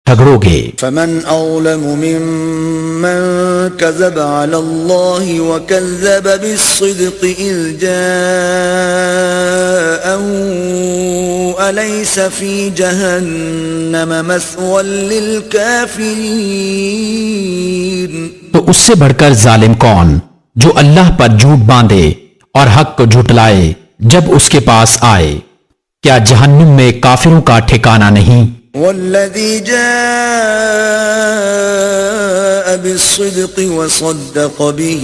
جھگڑو گے۔ فمن أظلم ممن كذب على الله وكذب بالصدق إذ جاءه أليس في جهنم مثوى للكافرين۔ تو اس سے بڑھ کر ظالم کون جو اللہ پر جھوٹ باندھے اور حق کو جھٹلائے جب اس کے پاس آئے، کیا جہنم میں کافروں کا ٹھکانہ نہیں؟ والذي جاء بالصدق وصدق به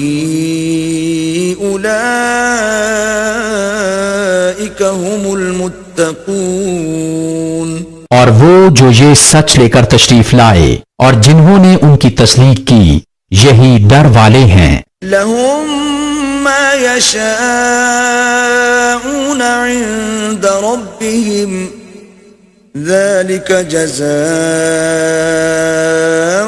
أولئك هم المتقون۔ اور وہ جو یہ سچ لے کر تشریف لائے اور جنہوں نے ان کی تصدیق کی، یہی ڈر والے ہیں۔ لهم ما يشاءون عند ربهم ذلك جزاء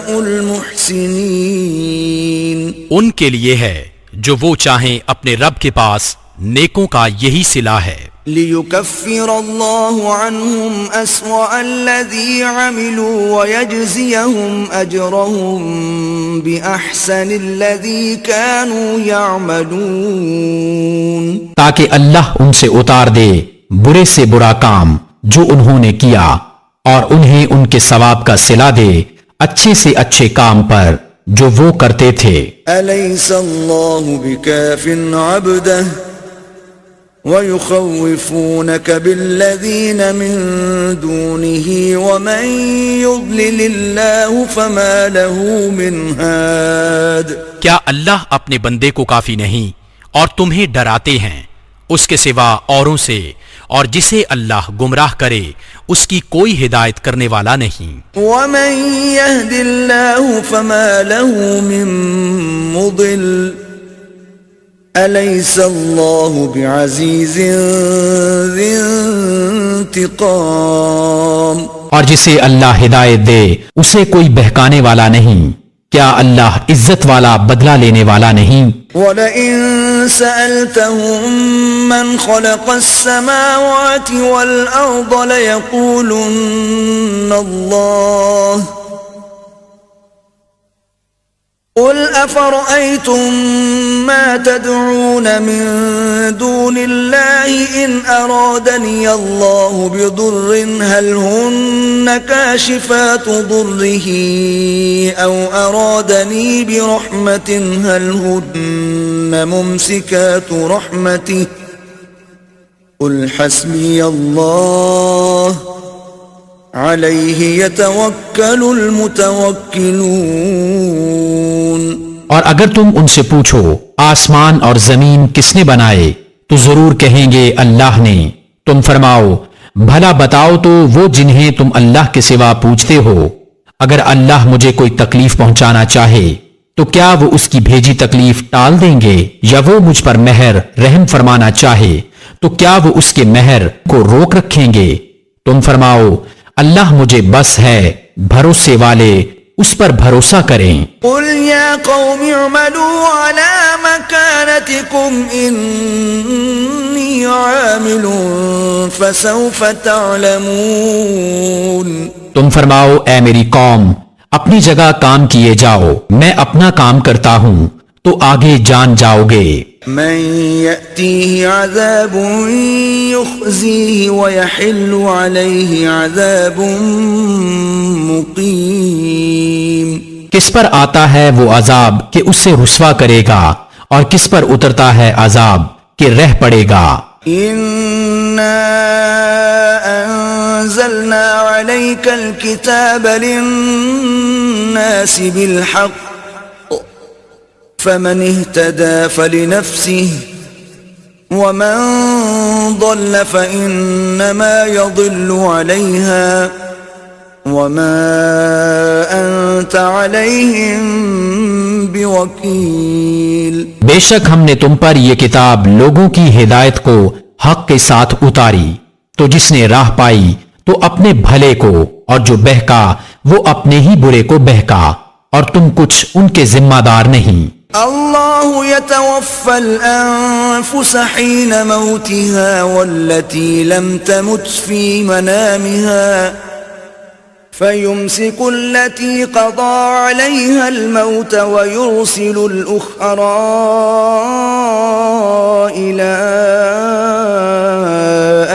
المحسنین۔ ان کے لیے ہے جو وہ چاہیں اپنے رب کے پاس، نیکوں کا یہی صلہ ہے۔ لِيُكَفِّرَ اللَّهُ عَنْهُمْ أَسْوَأَ الَّذِي عَمِلُوا وَيَجْزِيَهُمْ أَجْرَهُمْ بِأَحْسَنِ الَّذِي كَانُوا يَعْمَلُونَ، تاکہ اللہ ان سے اتار دے برے سے برا کام جو انہوں نے کیا اور انہیں ان کے ثواب کا صلہ دے اچھے سے اچھے کام پر جو وہ کرتے تھے۔ أَلَيْسَ اللَّهُ بِكَافٍ عَبْدَهُ وَيُخَوِّفُونَكَ بِالَّذِينَ مِن دُونِهِ وَمَن يُضْلِلِ اللَّهُ فَمَا لَهُ مِنْ هَادٍ۔ کیا اللہ اپنے بندے کو کافی نہیں اور تمہیں ڈراتے ہیں اس کے سوا اوروں سے، اور جسے اللہ گمراہ کرے اس کی کوئی ہدایت کرنے والا نہیں۔ وَمَن يَهْدِ اللَّهُ فَمَا لَهُ مِن مُضِلٍّ أَلَيْسَ اللَّهُ بِعَزِيزٍ ذِي انتقام۔ اور جسے اللہ ہدایت دے اسے کوئی بہکانے والا نہیں، کیا اللہ عزت والا بدلہ لینے والا نہیں؟ وَلَئِن سَأَلْتَهُم مَّنْ خَلَقَ السَّمَاوَاتِ وَالْأَرْضَ لَيَقُولُنَّ اللَّهُ قُلْ أَفَرَأَيْتُم مَّا تَدْعُونَ مِن دُونِ اللَّهِ إِنْ أَرَادَنِيَ اللَّهُ بِضُرٍّ هَلْ هُنَّ كَاشِفَاتُ ضُرِّهِ أَوْ أَرَادَنِي بِرَحْمَةٍ هَلْ هُنَّ مُمْسِكَاتُ رَحْمَتِهِ قُلْ حَسْبِيَ اللَّهُ عَلَيْهِ يَتَوَكَّلُ الْمُتَوَكِّلُونَ۔ اور اگر تم ان سے پوچھو آسمان اور زمین کس نے بنائے تو ضرور کہیں گے اللہ نے۔ تم فرماؤ بھلا بتاؤ تو وہ جنہیں تم اللہ کے سوا پوچھتے ہو، اگر اللہ مجھے کوئی تکلیف پہنچانا چاہے تو کیا وہ اس کی بھیجی تکلیف ٹال دیں گے؟ یا وہ مجھ پر مہر رحم فرمانا چاہے تو کیا وہ اس کے مہر کو روک رکھیں گے؟ تم فرماؤ اللہ مجھے بس ہے، بھروسے والے اس پر بھروسہ کریں۔ قل یا قوم اعملوا على مكانتكم انی عامل فسوف تعلمون۔ تم فرماؤ اے میری قوم اپنی جگہ کام کیے جاؤ، میں اپنا کام کرتا ہوں تو آگے جان جاؤ گے۔ من يأتيه عذاب يخزيه ويحل عليه عذاب مقيم۔ کس پر آتا ہے وہ عذاب کہ اسے رسوا کرے گا، اور کس پر اترتا ہے عذاب کہ رہ پڑے گا۔ إنا أنزلنا عليك الكتاب للناس بالحق فمن اهتدى فلنفسه ومن ضل فإنما يضل عليها وما أنت عليهم بوكيل۔ بے شک ہم نے تم پر یہ کتاب لوگوں کی ہدایت کو حق کے ساتھ اتاری، تو جس نے راہ پائی تو اپنے بھلے کو، اور جو بہکا وہ اپنے ہی برے کو بہکا، اور تم کچھ ان کے ذمہ دار نہیں۔ اللہ يتوفى الأنفس حين موتها والتي لم تمت في منامها فيمسك التي قضى عليها الموت ويرسل الأخرى إلى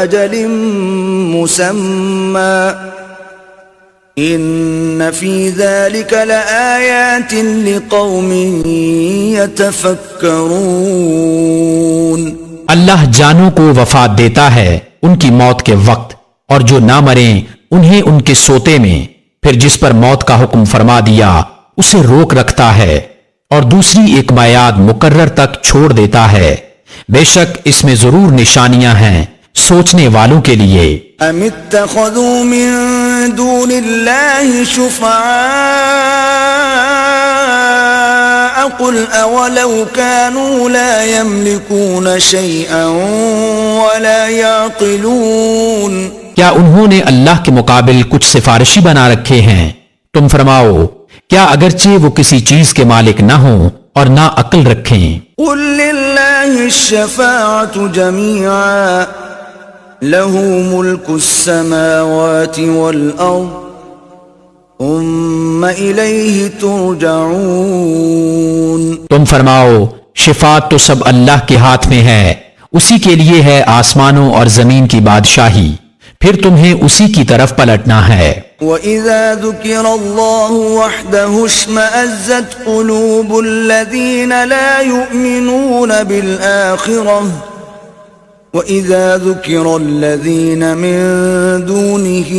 أجل مسمى إن في ذلك لآيات لقوم يتفكرون۔ اللہ جانوں کو وفات دیتا ہے ان کی موت کے وقت، اور جو نہ مریں انہیں ان کے سوتے میں، پھر جس پر موت کا حکم فرما دیا اسے روک رکھتا ہے، اور دوسری ایک میعاد مقرر تک چھوڑ دیتا ہے۔ بے شک اس میں ضرور نشانیاں ہیں سوچنے والوں کے لیے۔ ام اتخذوا من دون اللہ شفعاء قل اولو كانوا لا يملكون شيئا ولا يعقلون۔ کیا انہوں نے اللہ کے مقابل کچھ سفارشی بنا رکھے ہیں؟ تم فرماؤ کیا اگرچہ وہ کسی چیز کے مالک نہ ہوں اور نہ عقل رکھیں؟ قل للہ الشفاعة جميعا له ملك السماوات والأرض ثم إليه ترجعون۔ تم فرماؤ شفاعت تو سب اللہ کے ہاتھ میں ہے، اسی کے لیے ہے آسمانوں اور زمین کی بادشاہی، پھر تمہیں اسی کی طرف پلٹنا ہے۔ وَإِذَا ذُكِرَ اللَّهُ وَحْدَهُ اشْمَأَزَّتْ قُلُوبُ الَّذِينَ لَا يُؤْمِنُونَ بِالْآخِرَةِ وَإِذَا ذُكِرَ الَّذِينَ مِن دُونِهِ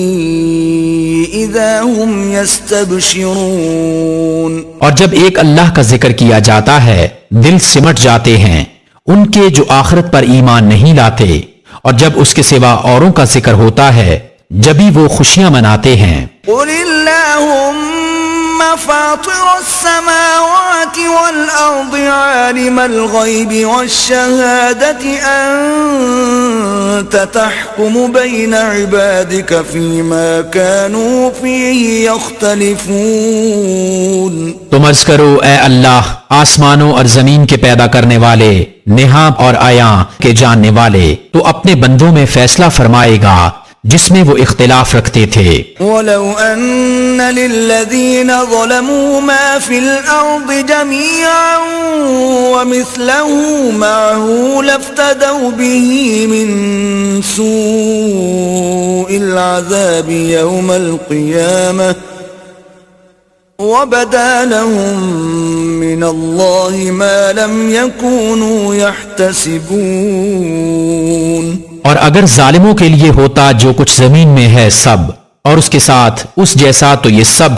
إِذَا هُمْ يَسْتَبْشِرُونَ۔ اور جب ایک اللہ کا ذکر کیا جاتا ہے دل سمٹ جاتے ہیں ان کے جو آخرت پر ایمان نہیں لاتے، اور جب اس کے سوا اوروں کا ذکر ہوتا ہے جبھی وہ خوشیاں مناتے ہیں۔ قل اللہم فاطر السماوات والارض عالم الغیب والشہادت انت تحکم بین عبادک فیما کانوا فیہ یختلفون۔ تم عرض کرو اے اللہ آسمانوں اور زمین کے پیدا کرنے والے، نہاں اور آیاں کے جاننے والے، تو اپنے بندوں میں فیصلہ فرمائے گا جس میں وہ اختلاف رکھتے تھے۔ وَلَوْ أَنَّ لِلَّذِينَ ظَلَمُوا مَا فِي الْأَرْضِ جَمِيعًا وَمِثْلَهُ مَعَهُ لَافْتَدَوْا بِهِ مِنْ سُوءِ الْعَذَابِ يَوْمَ الْقِيَامَةِ وَبَدَا لَهُم مِّنَ اللَّهِ مَا لَمْ يَكُونُوا يَحْتَسِبُونَ۔ اور اگر ظالموں کے لیے ہوتا جو کچھ زمین میں ہے سب، اور اس کے ساتھ اس جیسا، تو یہ سب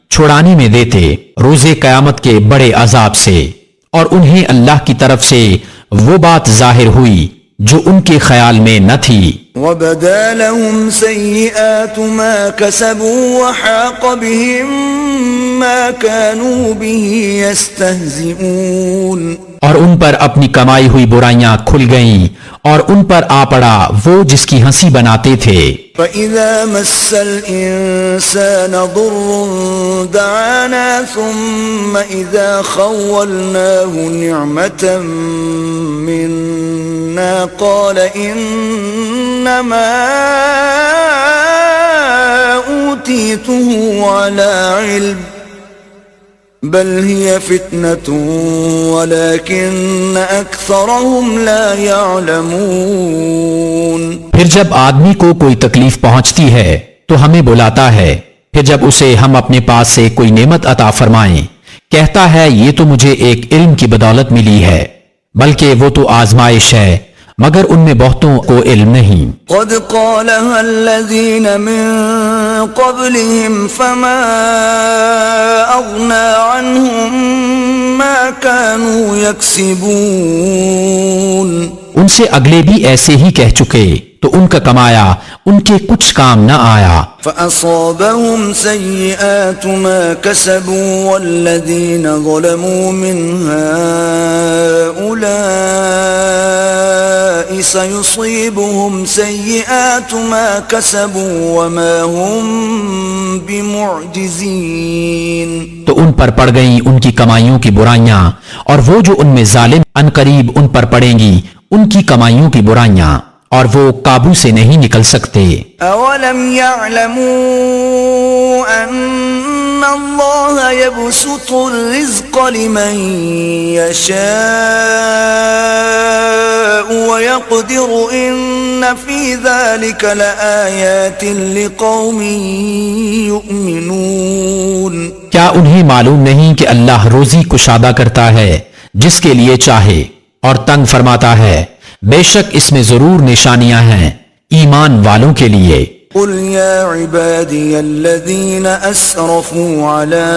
چھوڑانے میں دیتے روز قیامت کے بڑے عذاب سے، اور انہیں اللہ کی طرف سے وہ بات ظاہر ہوئی جو ان کے خیال میں نہ تھی۔ وَبَدَا لَهُمْ سَيِّئَاتُ مَا كَسَبُوا وَحَاقَ بِهِم مَّا كَانُوا بِهِ يَسْتَهْزِئُونَ۔ اور ان پر اپنی کمائی ہوئی برائیاں کھل گئیں اور ان پر آ پڑا وہ جس کی ہنسی بناتے تھے۔ فَإِذَا مَسَّ الْإِنسَانَ ضُرٌّ دَعَانَا ثُمَّ إِذَا خَوَّلْنَاهُ نِعْمَةً مِنَّا قَالَ إِنَّمَا أُوتِيتُهُ عَلَى عِلْمٍ بل هي فتنة ولكن أكثرهم لا يعلمون۔ پھر جب آدمی کو کوئی تکلیف پہنچتی ہے تو ہمیں بلاتا ہے، پھر جب اسے ہم اپنے پاس سے کوئی نعمت عطا فرمائیں کہتا ہے یہ تو مجھے ایک علم کی بدولت ملی ہے، بلکہ وہ تو آزمائش ہے، مگر ان میں بہتوں کو علم نہیں۔ قد قالها الذين من قبلهم فما أغنى عنهم ما كانوا يكسبون۔ ان سے اگلے بھی ایسے ہی کہہ چکے تو ان کا کمایا ان کے کچھ کام نہ آیا۔ فأصابهم سيئات ما كسبوا والذين ظلموا من هؤلاء سيصيبهم سيئات ما كسبوا وما هم بمعجزين۔ تو ان پر پڑ گئیں ان کی کمائیوں کی برائیاں، اور وہ جو ان میں ظالم عنقریب ان پر پڑیں گی ان کی کمائیوں کی برائیاں، اور وہ قابو سے نہیں نکل سکتے. اولم يعلموا ان اللہ يبسط الرزق لمن يشاء ويقدر ان في ذلك لآیات لقوم يؤمنون. کیا انہیں معلوم نہیں کہ اللہ روزی کشادہ کرتا ہے جس کے لیے چاہے اور تنگ فرماتا ہے؟ بے شک اس میں ضرور نشانیاں ہیں ایمان والوں کے لیے. قل يا عبادي الذين اسرفوا على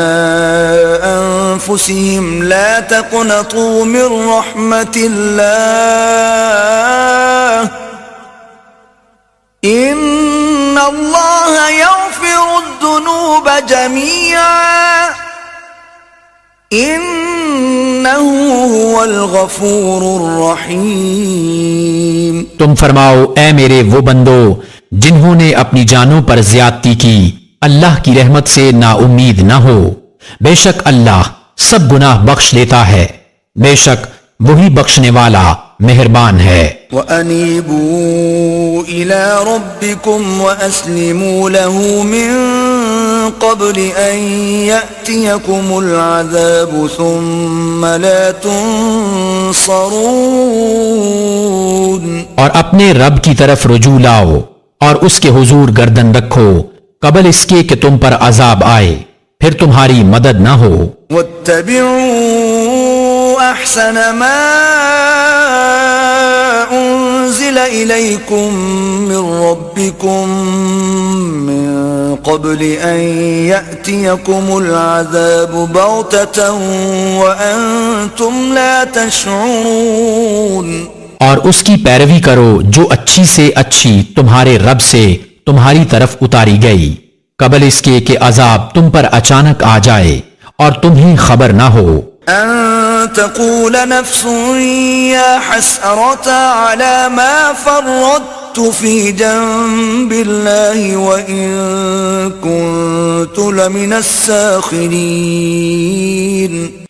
انفسهم لا تقنطوا من رحمة الله ان الله يغفر الذنوب جميعا انه هو الغفور الرحیم. تم فرماؤ اے میرے وہ بندو جنہوں نے اپنی جانوں پر زیادتی کی، اللہ کی رحمت سے نا امید نہ ہو. بے شک اللہ سب گناہ بخش لیتا ہے، بے شک وہی بخشنے والا مہربان ہے. وَأَنِيبُوا إِلَى رَبِّكُمْ وَأَسْلِمُوا لَهُ مِن قَبْلِ أَن يَأْتِيَكُمُ الْعَذَابُ ثُمَّ لَا تُنصَرُونَ. اور اپنے رب کی طرف رجوع لاؤ اور اس کے حضور گردن رکھو قبل اس کے کہ تم پر عذاب آئے پھر تمہاری مدد نہ ہو. وَاتَّبِعُوا أَحْسَنَ مَا أُنزِلَ إِلَيْكُم مِّن رَّبِّكُم مِّن قَبْلِ أَن يَأْتِيَكُمُ الْعَذَابُ بَغْتَةً وَأَنتُمْ لَا تَشْعُرُونَ. اور اس کی پیروی کرو جو اچھی سے اچھی تمہارے رب سے تمہاری طرف اتاری گئی قبل اس کے کہ عذاب تم پر اچانک آ جائے اور تمہیں خبر نہ ہو. ان تقول نفس یا حسرة على ما فرطت في جنب الله وإن كنت لمن الساخرين.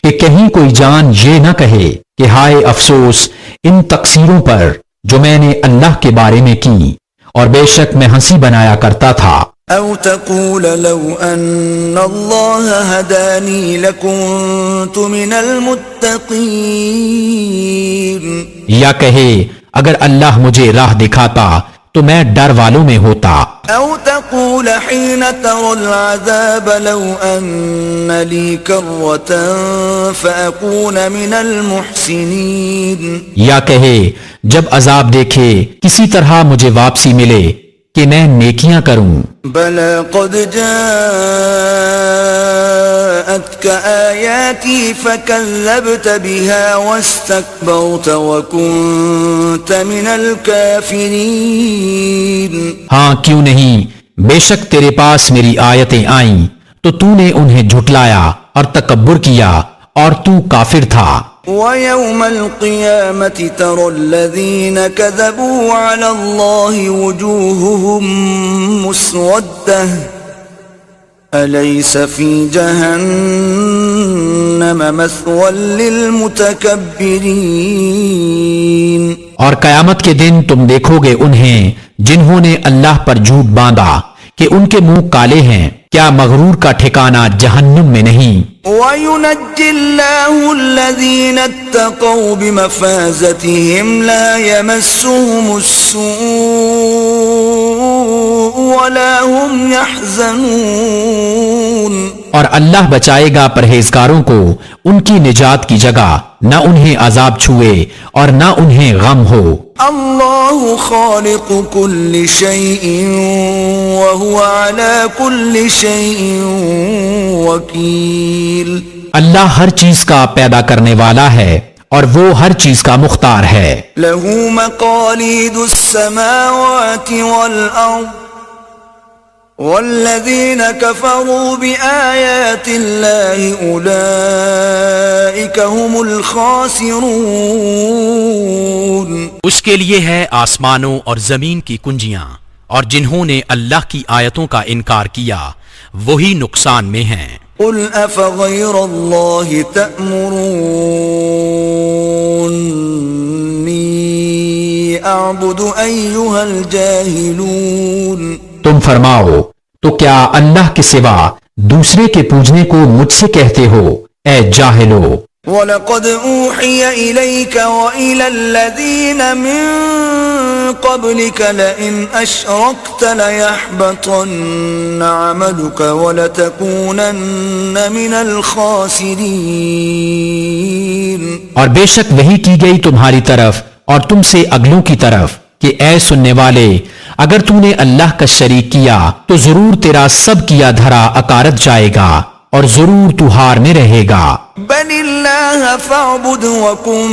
کہ کہیں کوئی جان یہ نہ کہے کہ ہائے افسوس ان تقصیروں پر جو میں نے اللہ کے بارے میں کی اور بے شک میں ہنسی بنایا کرتا تھا. او تقول لو ان اللہ ہدانی لکنت من المتقین. یا کہے اگر اللہ مجھے راہ دکھاتا تو میں ڈر والوں میں ہوتا. او تقول حين ترى العذاب لو ان لي كرة فاكون من المحسنين. یا کہے جب عذاب دیکھے کسی طرح مجھے واپسی ملے کہ میں نیکیاں کروں. بلى قد جاءتك آياتي فكذبت بها واستكبرت وكنت من الكافرين. ہاں کیوں نہیں، بے شک تیرے پاس میری آیتیں آئیں تو تو نے انہیں جھٹلایا اور تکبر کیا اور تو کافر تھا. وَيَوْمَ الْقِيَامَةِ تَرَى الَّذِينَ كَذَبُوا عَلَى اللَّهِ وُجُوهُهُمْ مُسْوَدَّةٌ أَلَيْسَ فِي جَهَنَّمَ مَثْوًى لِّلْمُتَكَبِّرِينَ. اور قیامت کے دن تم دیکھو گے انہیں جنہوں نے اللہ پر جھوٹ باندھا کہ ان کے منہ کالے ہیں، کیا مغرور کا ٹھکانہ جہنم میں نہیں. وَيُنَجِّ اللَّهُ الَّذِينَ اتَّقَوْا بِمَفَازَتِهِمْ لَا يَمَسُّهُمُ السُّوءُ وَلَا هُمْ يَحْزَنُونَ. اور اللہ بچائے گا پرہیزگاروں کو ان کی نجات کی جگہ، نہ انہیں عذاب چھوئے اور نہ انہیں غم ہو. اللہ خالق کل شیء وهو على كل شیء وکیل. اللہ ہر چیز کا پیدا کرنے والا ہے اور وہ ہر چیز کا مختار ہے. له مقاليد السماوات والأرض والذين كفروا بآيات الله أولئك هم الخاسرون. اس کے لیے ہے آسمانوں اور زمین کی کنجیاں، اور جنہوں نے اللہ کی آیتوں کا انکار کیا وہی نقصان میں ہیں. قل أفغير الله تأمروني نعبد أيها الجاهلون. تم فرماؤ تو کیا اللہ کے سوا دوسرے کے پوجنے کو مجھ سے کہتے ہو اے جاہلو؟ وَلَقَدْ أُوحِيَ إِلَيْكَ وَإِلَى الَّذِينَ مِن قَبْلِكَ لَئِنْ أَشْرَكْتَ لَيَحْبَطَنَّ عَمَلُكَ وَلَتَكُونَنَّ مِنَ الْخَاسِرِينَ. اور بے شک وحی کی گئی تمہاری طرف اور تم سے اگلوں کی طرف کہ اے سننے والے، اگر تو نے اللہ کا شریک کیا تو ضرور تیرا سب کیا دھرا اکارت جائے گا اور ضرور تو ہار میں رہے گا. بل اللہ فاعبد وکن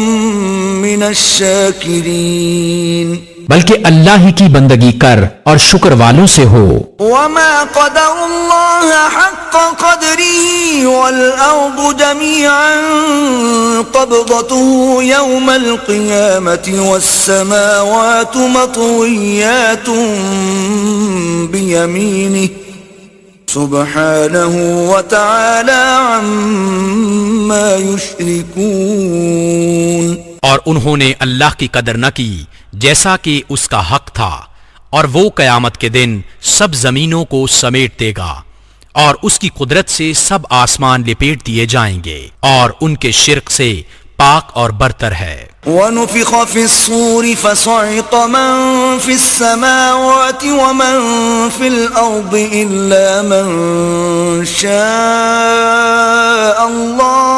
من الشاکرین. بلکہ اللہ ہی کی بندگی کر اور شکر والوں سے ہو. وما قدر اللہ حق قدره والارض جميعا قبضته يوم القيامة والسماوات مطويات بيمينه سبحانه وتعالى عما يشركون. اور انہوں نے اللہ کی قدر نہ کی جیسا کہ اس کا حق تھا، اور وہ قیامت کے دن سب زمینوں کو سمیٹ دے گا اور اس کی قدرت سے سب آسمان لپیٹ دیے جائیں گے اور ان کے شرک سے پاک اور برتر ہے. ونفخ في الصور فصعق من في السماوات ومن في الأرض إلا من شاء الله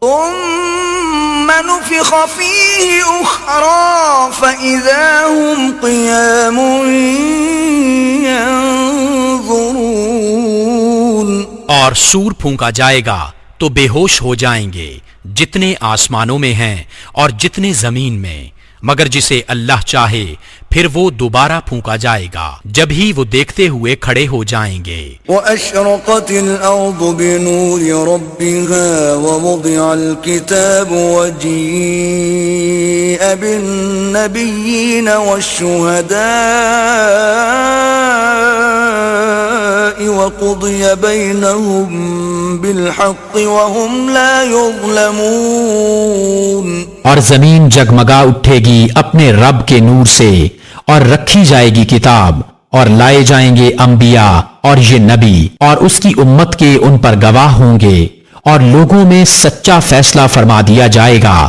ثم نفخ فيه أخرى فإذا هم قيام ينظرون. اور سور پھونکا جائے گا تو بے ہوش ہو جائیں گے جتنے آسمانوں میں ہیں اور جتنے زمین میں، مگر جسے اللہ چاہے پھر وہ دوبارہ پھونکا جائے گا جب ہی وہ دیکھتے ہوئے کھڑے ہو جائیں گے. وَأَشْرَقَتِ الْأَرْضُ بِنُورِ رَبِّهَا وَوُضِعَ الْكِتَابُ وَجِيءَ بِالنَّبِيِّينَ وَالشُّهَدَاءِ وَقُضِيَ بَيْنَهُم بِالْحَقِّ وَهُمْ لَا يُظْلَمُونَ. اور زمین جگمگا اٹھے گی اپنے رب کے نور سے اور رکھی جائے گی کتاب اور لائے جائیں گے انبیاء اور یہ نبی اور اس کی امت کے ان پر گواہ ہوں گے اور لوگوں میں سچا فیصلہ فرما دیا جائے گا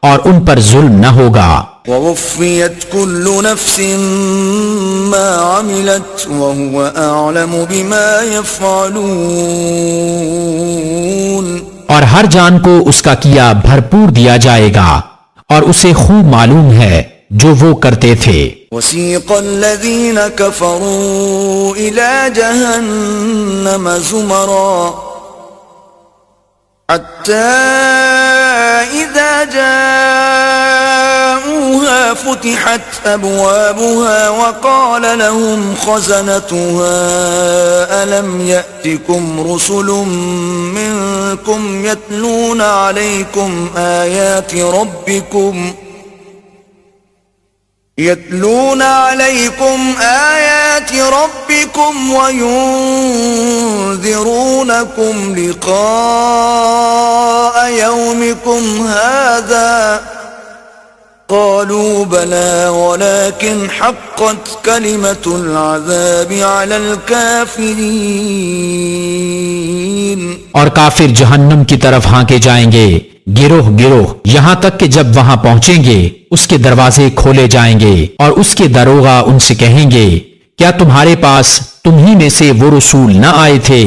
اور ان پر ظلم نہ ہوگا. وَوُفِّيَتْ كُلُّ نَفْسٍ مَّا عَمِلَتْ وَهُوَ أَعْلَمُ بِمَا يَفْعَلُونَ. اور ہر جان کو اس کا کیا بھرپور دیا جائے گا اور اسے خوب معلوم ہے جو وہ کرتے تھے. وَسِيقَ الَّذِينَ كَفَرُوا إِلَى جَهَنَّمَ زُمَرًا حَتَّى إِذَا جَاءُوهَا فُتِحَتْ أَبْوَابُهَا وَقَالَ لَهُمْ خَزَنَتُهَا أَلَمْ يَأْتِكُمْ رُسُلٌ مِّنكُمْ يَتْلُونَ عَلَيْكُمْ آيَاتِ رَبِّكُمْ وَيُنذِرُونَكُمْ لِقَاءَ يَوْمِكُمْ هَذَا قَالُوا بَلَى وَلَكِنْ حَقَّتْ كَلِمَةُ الْعَذَابِ عَلَى الْكَافِرِينَ. اور کافر جہنم کی طرف ہانکے جائیں گے گروہ گروہ یہاں تک کہ جب وہاں پہنچیں گے اس کے دروازے کھولے جائیں گے اور اس کے داروغہ ان سے کہیں گے کیا تمہارے پاس تمہی میں سے وہ رسول نہ آئے تھے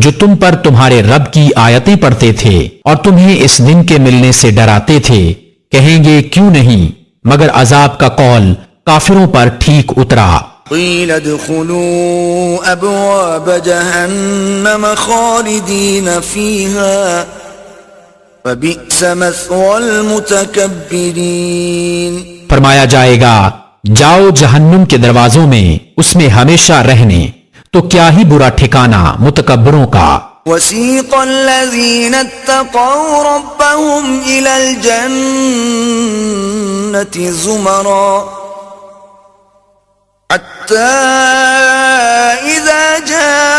جو تم پر تمہارے رب کی آیتیں پڑھتے تھے اور تمہیں اس دن کے ملنے سے ڈراتے تھے؟ کہیں گے کیوں نہیں، مگر عذاب کا قول کافروں پر ٹھیک اترا. قِيلَ ادْخُلُوا أَبْوَابَ جَهَنَّمَ خَالِدِينَ فِيهَا فَبِئْسَ مَثْوَى الْمُتَكَبِّرِينَ. فرمایا جائے گا جاؤ جہنم کے دروازوں میں اس میں ہمیشہ رہنے، تو کیا ہی برا ٹھکانہ متکبروں کا. وَسِيقَ الَّذِينَ اتَّقَوْا رَبَّهُمْ إِلَى الْجَنَّةِ زُمَرًا حَتَّى إِذَا جَاءُوهَا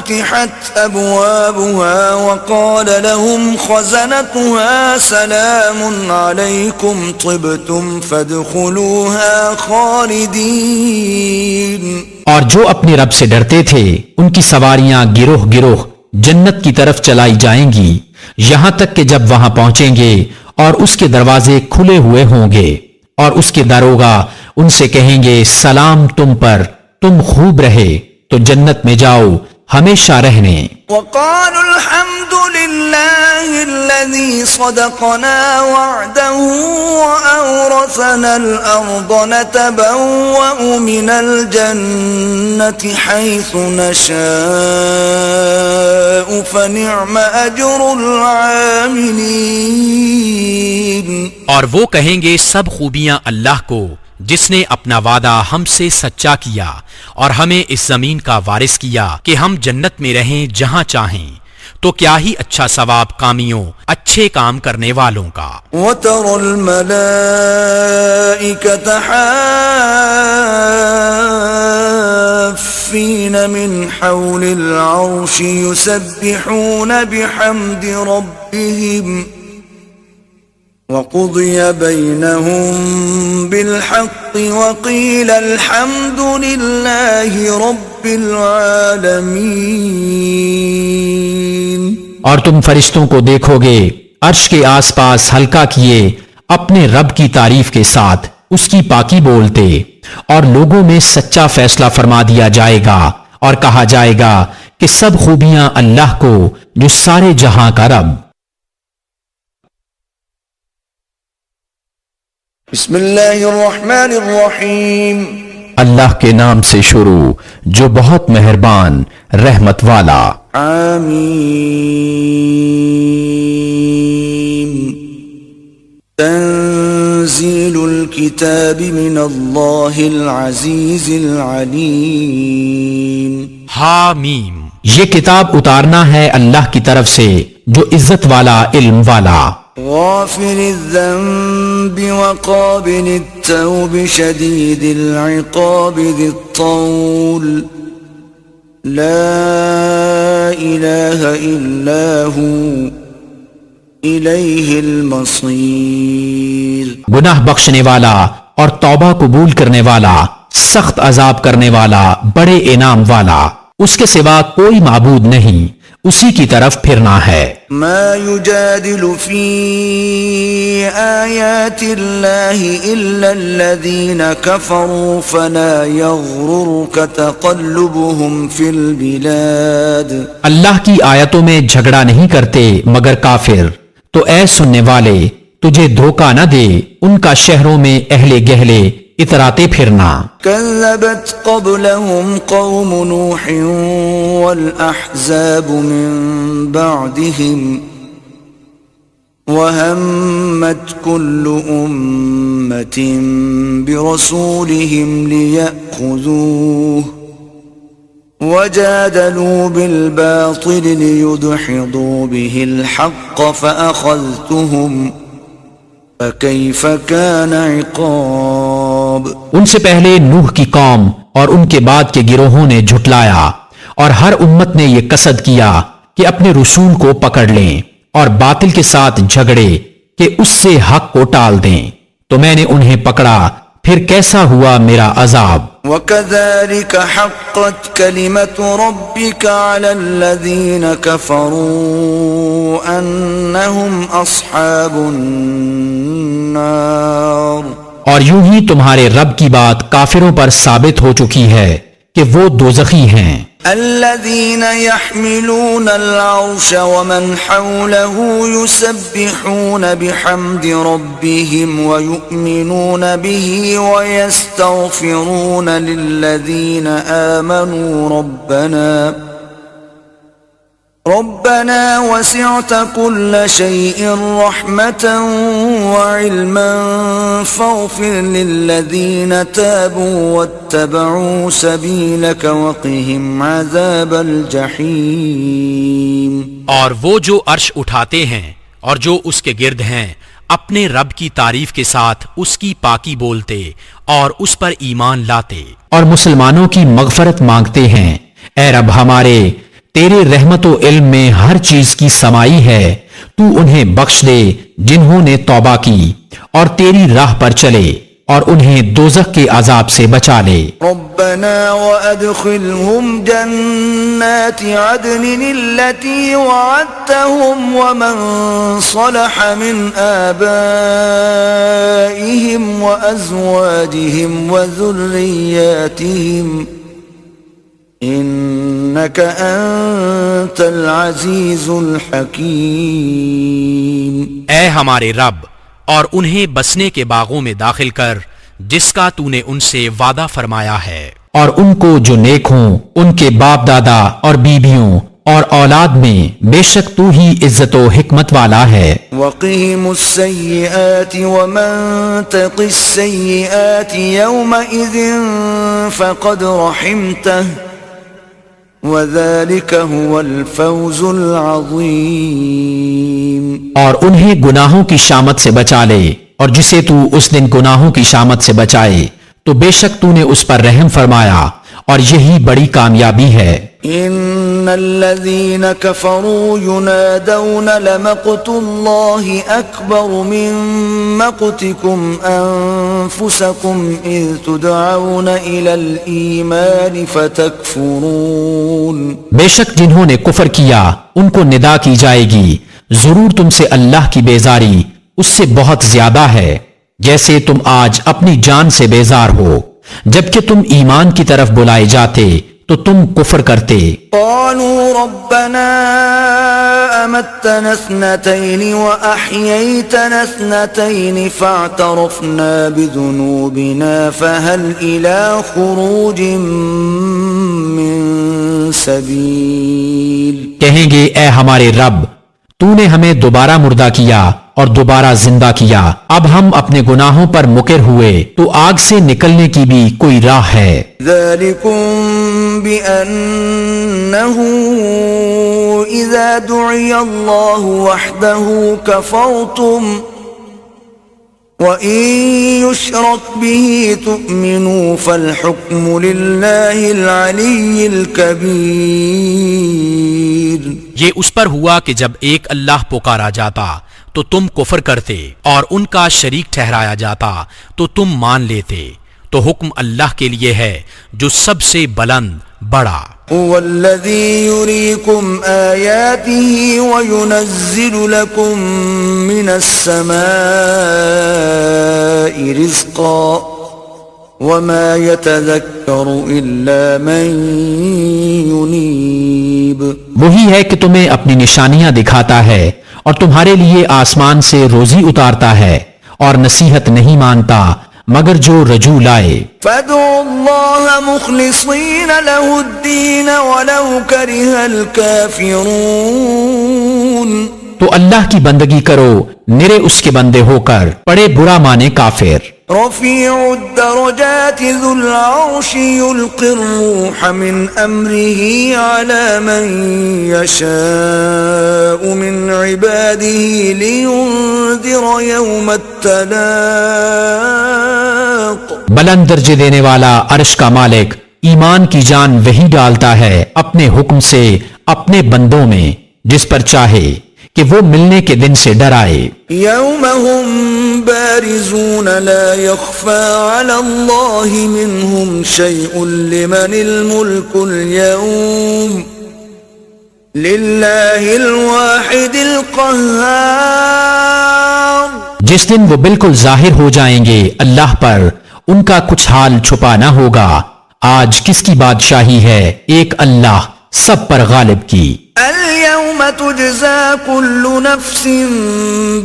ففتحت أبوابها وقال لهم خزنتها سلام عليكم طبتم فادخلوها خالدين. اور جو اپنے رب سے ڈرتے تھے ان کی سواریاں گروہ گروہ جنت کی طرف چلائی جائیں گی یہاں تک کہ جب وہاں پہنچیں گے اور اس کے دروازے کھلے ہوئے ہوں گے اور اس کے داروغہ ان سے کہیں گے سلام تم پر، تم خوب رہے تو جنت میں جاؤ ہمیشہ رہنے. وقالوا الحمد لله الذي صدقنا وعده وأورثنا الأرض نتبوأ من الجنة حيث نشاء فنعم أجر العاملين. اور وہ کہیں گے سب خوبیاں اللہ کو جس نے اپنا وعدہ ہم سے سچا کیا اور ہمیں اس زمین کا وارث کیا کہ ہم جنت میں رہیں جہاں چاہیں. تو کیا ہی اچھا ثواب کامیوں اچھے کام کرنے والوں کا. وَتَرَى الْمَلَائِكَةَ حَافِّينَ مِنْ حَوْلِ الْعَرْشِ يُسَبِّحُونَ بِحَمْدِ رَبِّهِمْ وَقُضِيَ بَيْنَهُم بِالْحَقِّ وَقِيلَ الْحَمْدُ لِلَّهِ رَبِّ الْعَالَمِينَ. اور تم فرشتوں کو دیکھو گے عرش کے آس پاس حلقہ کیے اپنے رب کی تعریف کے ساتھ اس کی پاکی بولتے، اور لوگوں میں سچا فیصلہ فرما دیا جائے گا اور کہا جائے گا کہ سب خوبیاں اللہ کو جو سارے جہاں کا رب. بسم اللہ الرحمن الرحیم. اللہ کے نام سے شروع جو بہت مہربان رحمت والا. آمین. تنزیل الکتاب من اللہ العزیز العلیم. حامیم. یہ کتاب اتارنا ہے اللہ کی طرف سے جو عزت والا علم والا. غافر الذنب وقابل التوب شديد العقاب ذي الطول لا إله إلا هو إليه المصير. گناہ بخشنے والا اور توبہ قبول کرنے والا، سخت عذاب کرنے والا، بڑے انعام والا، اس کے سوا کوئی معبود نہیں، اسی کی طرف پھرنا ہے. ما يجادل في آيات الله إلا الذين كفروا فلا يغررك تقلبهم في البلاد. اللہ کی آیتوں میں جھگڑا نہیں کرتے مگر کافر، تو اے سننے والے تجھے دھوکہ نہ دے ان کا شہروں میں اہل گہلے اتراتے پھرنا. كذبت قبلهم قوم نوح والأحزاب من بعدهم وهمت كل أمة برسولهم ليأخذوه وجادلوا بالباطل ليدحضوا به الحق فأخذتهم فَكَيْفَ كَانَ عِقَابِ. ان سے پہلے نوح کی قوم اور ان کے بعد کے گروہوں نے جھٹلایا، اور ہر امت نے یہ قصد کیا کہ اپنے رسول کو پکڑ لیں اور باطل کے ساتھ جھگڑے کہ اس سے حق کو ٹال دیں، تو میں نے انہیں پکڑا، پھر کیسا ہوا میرا عذاب. وَكَذَلِكَ حَقَّتْ كَلِمَةُ رَبِّكَ عَلَى الَّذِينَ كَفَرُوا أَنَّهُمْ أَصْحَابُ النَّارِ. اور یوں ہی تمہارے رب کی بات کافروں پر ثابت ہو چکی ہے کہ وہ دوزخی ہیں. الذين يحملون العرش ومن حوله يسبحون بحمد ربهم ويؤمنون به ويستغفرون للذين آمنوا ربنا وسعت كل شيء رحمة وعلما فاغفر للذين تابوا واتبعوا سبيلك وقهم عذاب الجحيم. اور وہ جو عرش اٹھاتے ہیں اور جو اس کے گرد ہیں اپنے رب کی تعریف کے ساتھ اس کی پاکی بولتے اور اس پر ایمان لاتے اور مسلمانوں کی مغفرت مانگتے ہیں، اے رب ہمارے تیرے رحمت و علم میں ہر چیز کی سمائی ہے، تو انہیں بخش دے جنہوں نے توبہ کی اور تیری راہ پر چلے، اور انہیں دوزخ کے عذاب سے بچا لے۔ ربنا وادخلهم جنات عدن التي وعدتهم ومن صلح من آبائهم وأزواجهم وذرياتهم إنك أنت العزيز الحكيم۔ اے ہمارے رب، اور انہیں بسنے کے باغوں میں داخل کر جس کا تو نے ان سے وعدہ فرمایا ہے، اور ان کو جو نیک ہوں ان کے باپ دادا اور بیویوں اور اولاد میں بے شک تو ہی عزت و حکمت والا ہے۔ وقهم السيئات ومن تق السيئات يومئذ فقد رحمته وذلك هو الفوز العظيم۔ اور انہیں گناہوں کی شامت سے بچا لے، اور جسے تو اس دن گناہوں کی شامت سے بچائے تو بے شک تو نے اس پر رحم فرمایا، اور یہی بڑی کامیابی ہے۔ ان الذين كفروا ينادون لمقت الله اكبر من مقتكم انفسكم اذ تدعون الى الايمان فتكفرون۔ بے شک جنہوں نے کفر کیا ان کو ندا کی جائے گی، ضرور تم سے اللہ کی بیزاری اس سے بہت زیادہ ہے جیسے تم آج اپنی جان سے بیزار ہو، جبکہ تم ایمان کی طرف بلائے جاتے تو تم کفر کرتے۔ قالوا ربنا امتنا اثنتين واحييتنا اثنتين فاعترفنا بذنوبنا فهل الى خروج من سبيل۔ کہیں گے اے ہمارے رب، تو نے ہمیں دوبارہ مردہ کیا اور دوبارہ زندہ کیا، اب ہم اپنے گناہوں پر مقر ہوئے تو آگ سے نکلنے کی بھی کوئی راہ ہے۔ ذلكم بأنه إذا دعي الله وحده كفرتم وإن يشرك به تؤمنوا فالحكم لله العلي الكبير۔ یہ اس پر ہوا کہ جب ایک اللہ پکارا جاتا تو تم کفر کرتے، اور ان کا شریک ٹھہرایا جاتا تو تم مان لیتے، تو حکم اللہ کے لیے ہے جو سب سے بلند بڑا۔ هو الذي يريكم آياته وينزل لكم من السماء رزقا وما يتذكر إلا من ينيب۔ وہی ہے کہ تمہیں اپنی نشانیاں دکھاتا ہے اور تمہارے لیے آسمان سے روزی اتارتا ہے، اور نصیحت نہیں مانتا مگر جو رجوع لائے۔ فادعوا الله مخلصين له الدين ولو كره الكافرون۔ تو اللہ کی بندگی کرو نرے اس کے بندے ہو کر، پڑے برا مانے کافر۔ رفيع الدرجات ذو العرش يلقي الروح من أمره على من يشاء من عباده لينذر يوم التلاق۔ بلند درجے دینے والا عرش کا مالک ایمان کی جان وہی ڈالتا ہے اپنے حکم سے اپنے بندوں میں جس پر چاہے کہ وہ ملنے کے دن سے ڈرائے۔ يوم هم بارزون لا يخفى على الله منهم شيء لمن الملك اليوم لله الواحد القهار۔ جس دن وہ بالکل ظاہر ہو جائیں گے اللہ پر، ان کا کچھ حال چھپا نہ ہوگا۔ آج کس کی بادشاہی ہے؟ ایک اللہ سب پر غالب کی۔ اليوم تجزى كل نفس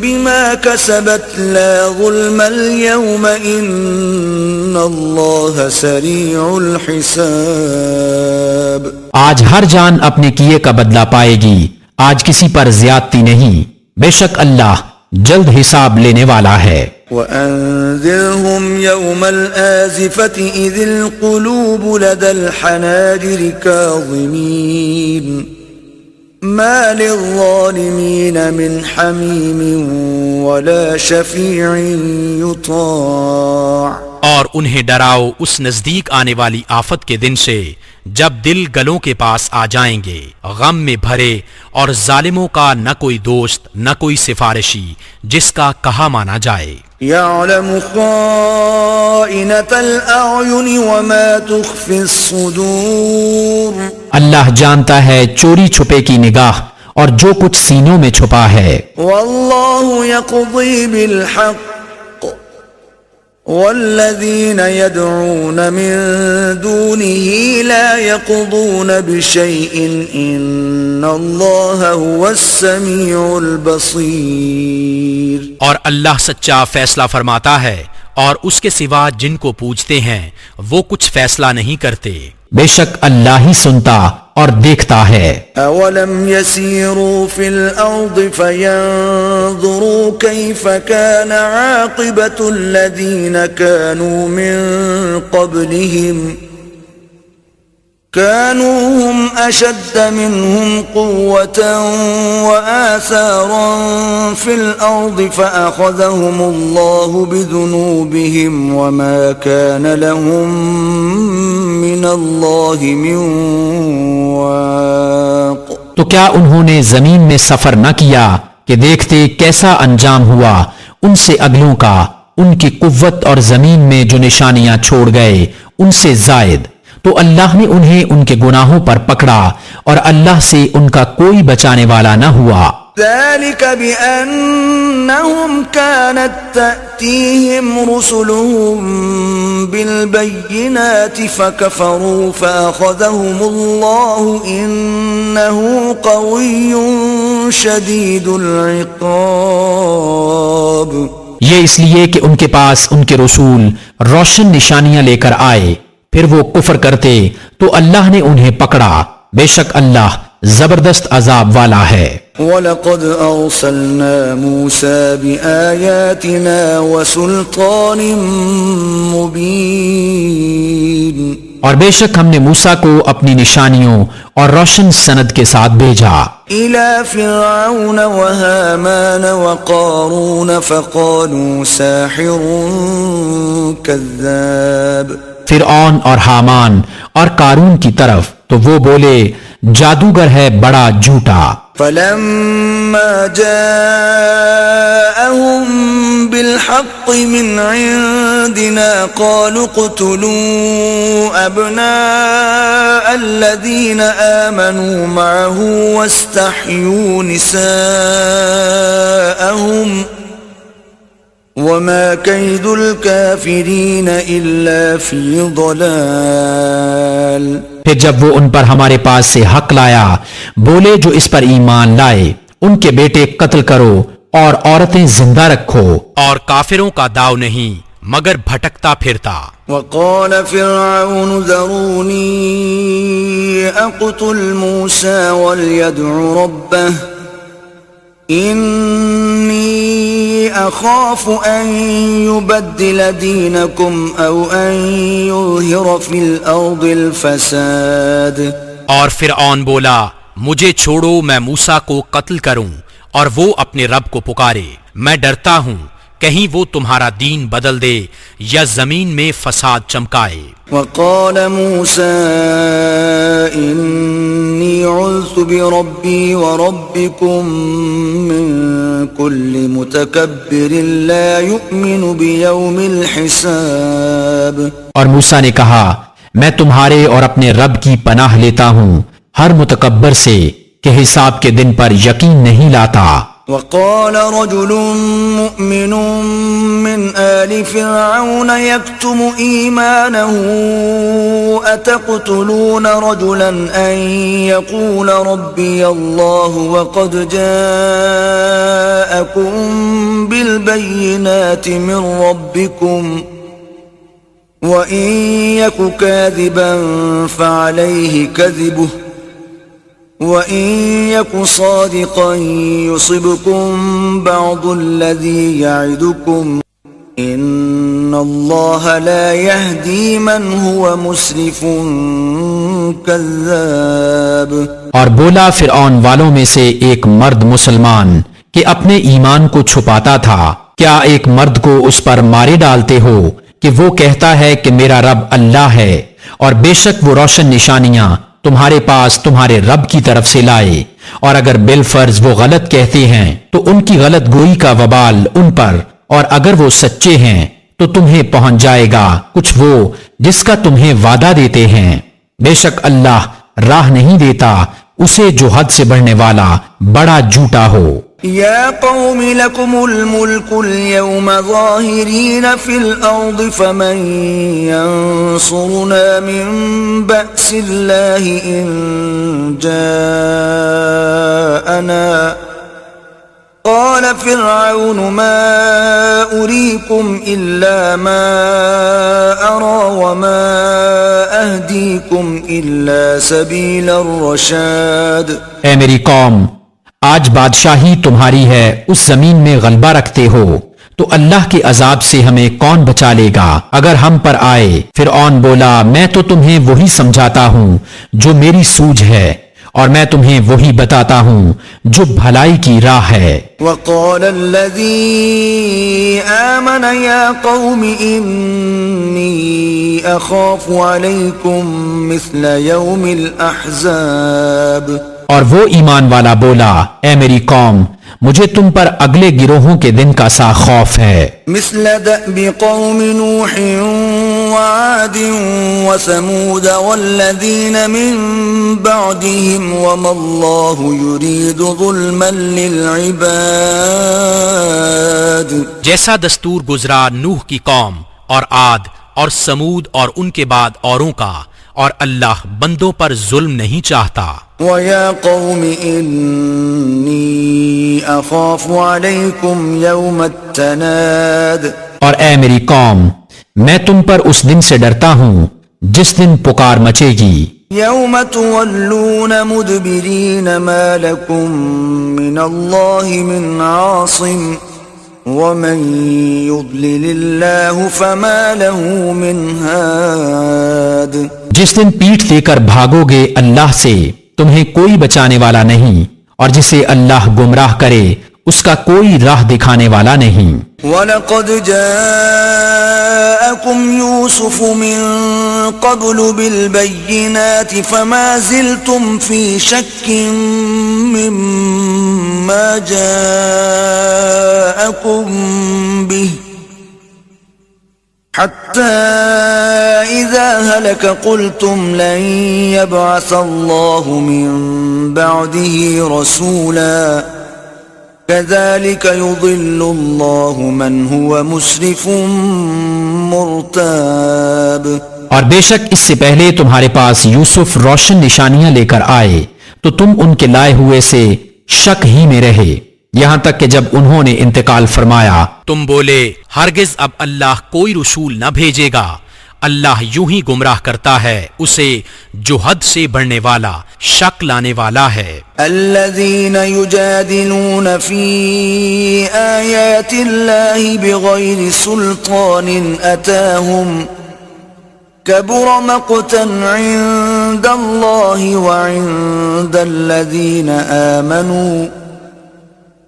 بما كسبت لا ظلم اليوم إن الله سريع الحساب۔ آج ہر جان اپنے کیے کا بدلہ پائے گی، آج کسی پر زیادتی نہیں، بے شک اللہ جلد حساب لینے والا ہے۔ وأنذرهم يوم الآزفة إذ القلوب لدى الحناجر كاظمين ما للظالمين من حميم ولا شفيع يطاع۔ اور انہیں ڈراؤ اس نزدیک آنے والی آفت کے دن سے جب دل گلوں کے پاس آ جائیں گے غم میں بھرے، اور ظالموں کا نہ کوئی دوست نہ کوئی سفارشی جس کا کہا مانا جائے۔ يعلم خائنة الأعين وما تخفي الصدور اللہ جانتا ہے چوری چھپے کی نگاہ اور جو کچھ سینوں میں چھپا ہے۔ والله يقضي بالحق والذين يدعون من دونه لا يقضون بشيء إن الله هو السميع البصير۔ اور اللہ سچا فیصلہ فرماتا ہے، اور اس کے سوا جن کو پوجتے ہیں وہ کچھ فیصلہ نہیں کرتے۔ بے شک اللہ ہی سنتا اور دیکھتا ہے۔ أولم يسيروا في الأرض فينظروا كيف كان عاقبة الذين كانوا من قبلهم كانوا هم أشد منهم قوة وآثارا في الأرض فأخذهم الله بذنوبهم وما كان لهم من الله من واق۔ تو کیا انہوں نے زمین میں سفر نہ کیا کہ دیکھتے کیسا انجام ہوا ان سے اگلوں کا، ان کی قوت اور زمین میں جو نشانیاں چھوڑ گئے ان سے زائد، تو اللہ نے انہیں ان کے گناہوں پر پکڑا اور اللہ سے ان کا کوئی بچانے والا نہ ہوا۔ ذلك بأنهم كانت تأتيهم رسلهم بالبينات فكفروا فأخذهم الله إنه قوي شديد العقاب۔ یہ اس لیے کہ ان کے پاس ان کے رسول روشن نشانیاں لے کر آئے، پھر وہ کفر کرتے تو اللہ نے انہیں پکڑا، بے شک اللہ زبردست عذاب والا ہے۔ وَلَقَدْ أَرْسَلْنَا مُوسَى بِآيَاتِنَا وَسُلْطَانٍ مُبِينٍ۔ اور بے شک ہم نے موسیٰ کو اپنی نشانیوں اور روشن سند کے ساتھ بھیجا إِلَى فِرْعَوْنَ وَهَامَانَ وَقَارُونَ فَقَالُوا سَاحِرٌ كَذَّابٌ۔ فرعون اور حامان اور قارون کی طرف تو وہ بولے جادوگر ہے بڑا جھوٹا۔ فلما جاءهم بالحق من عندنا قالوا اقتلوا أبناء الذين آمنوا معه واستحيوا نساءهم وما كيد الكافرين إلا في ضلال۔ پھر جب وہ ان پر ہمارے پاس سے حق لایا بولے جو اس پر ایمان لائے ان کے بیٹے قتل کرو اور عورتیں زندہ رکھو، اور کافروں کا داؤ نہیں مگر بھٹکتا پھرتا۔ وقال فرعون ذروني أقتل موسى وليدع ربه إني أخاف أن يبدل دينكم أو أن يظهر في الأرض الفساد۔ اور فرعون بولا مجھے چھوڑو میں موسیٰ کو قتل کروں اور وہ اپنے رب کو پکارے، میں ڈرتا ہوں کہیں وہ تمہارا دین بدل دے یا زمین میں فساد چمکائے۔ وقال موسى إني عذت بربي وربكم من كل متكبر لا يؤمن بيوم الحساب۔ اور موسیٰ نے کہا میں تمہارے اور اپنے رب کی پناہ لیتا ہوں ہر متکبر سے کہ حساب کے دن پر یقین نہیں لاتا۔ وقال رجل مؤمن من آل فرعون يكتم إيمانه أتقتلون رجلا أن يقول ربي الله وقد جاءكم بالبينات من ربكم وإن يك كاذبا فعليه كذبه وَإِن يَكُ صَادِقًا يُصِبْكُم بَعْضُ الَّذِي يَعِدُكُمْ إِنَّ اللَّهَ لَا يَهْدِي مَنْ هُوَ مُسْرِفٌ كَذَّابٌ۔ اور بولا فرعون والوں میں سے ایک مرد مسلمان کہ اپنے ایمان کو چھپاتا تھا، کیا ایک مرد کو اس پر مارے ڈالتے ہو کہ وہ کہتا ہے کہ میرا رب اللہ ہے اور بے شک وہ روشن نشانیاں تمہارے پاس تمہارے رب کی طرف سے لائے، اور اگر بالفرض وہ غلط کہتے ہیں تو ان کی غلط گوئی کا وبال ان پر، اور اگر وہ سچے ہیں تو تمہیں پہنچ جائے گا کچھ وہ جس کا تمہیں وعدہ دیتے ہیں۔ بے شک اللہ راہ نہیں دیتا اسے جو حد سے بڑھنے والا بڑا جھوٹا ہو۔ يا قوم لكم الملك اليوم ظاهرين في الأرض فمن ينصرنا من بأس الله إن جاءنا قال فرعون ما أريكم إلا ما أرى وما أهديكم إلا سبيل الرشاد۔ اے میری قوم، آج بادشاہی تمہاری ہے، اس زمین میں غلبہ رکھتے ہو، تو اللہ کے عذاب سے ہمیں کون بچا لے گا اگر ہم پر آئے؟ فرعون بولا، میں تو تمہیں وہی سمجھاتا ہوں جو میری سوجھ ہے، اور میں تمہیں وہی بتاتا ہوں جو بھلائی کی راہ ہے۔ وقال الذي آمن يا قوم إني أخاف عليكم مثل يوم الأحزاب۔ اور وہ ایمان والا بولا، اے میری قوم، مجھے تم پر اگلے گروہوں کے دن کا سا خوف ہے۔ مثل دأب قوم نوح وعاد وثمود والذين من بعدهم وما الله يريد ظلما للعباد۔ جیسا دستور گزرا نوح کی قوم اور عاد اور سمود اور ان کے بعد اوروں کا، اور اللہ بندوں پر ظلم نہیں چاہتا۔ وَيَا قَوْمِ إِنِّي أَخَافُ عَلَيْكُمْ يَوْمَ التَّنَادِ۔ اور اے میری قوم، میں تم پر اس دن سے ڈرتا ہوں جس دن پکار مچے گی۔ يَوْمَ تُوَلُّونَ مُدْبِرِينَ مَا لَكُمْ مِنَ اللَّهِ مِنْ عَاصِمٍ وَمَنْ يُضْلِلِ اللَّهُ فَمَا لَهُ مِنْ هَادٍ۔ جس دن پیٹھ دے کر بھاگو گے اللہ سے، تمہیں کوئی بچانے والا نہیں، اور جسے اللہ گمراہ کرے اس کا کوئی راہ دکھانے والا نہیں۔ وَلَقَدْ جَاءَكُمْ يُوسُفُ مِنْ قَبْلُ بِالْبَيِّنَاتِ فَمَا زِلْتُمْ فِي شَكٍّ مِّمَّا جَاءَكُمْ بِهِ حتى إذا هلك قلتم لن يبعث الله من بعده رسولا كذلك يضل الله من هو مسرف مرتاب۔ اور بے شک اس سے پہلے تمہارے پاس یوسف روشن نشانیاں لے کر آئے تو تم ان کے لائے ہوئے سے شک ہی میں رہے، یہاں تک کہ جب انہوں نے انتقال فرمایا تم بولے ہرگز اب اللہ کوئی رسول نہ بھیجے گا، اللہ یوں ہی گمراہ کرتا ہے اسے جو حد سے بڑھنے والا، شک لانے والا ہے۔ الذين يجادلون في آيات الله بغير سلطان أتاهم كبر مقتا عند الله وعند الذين آمنوا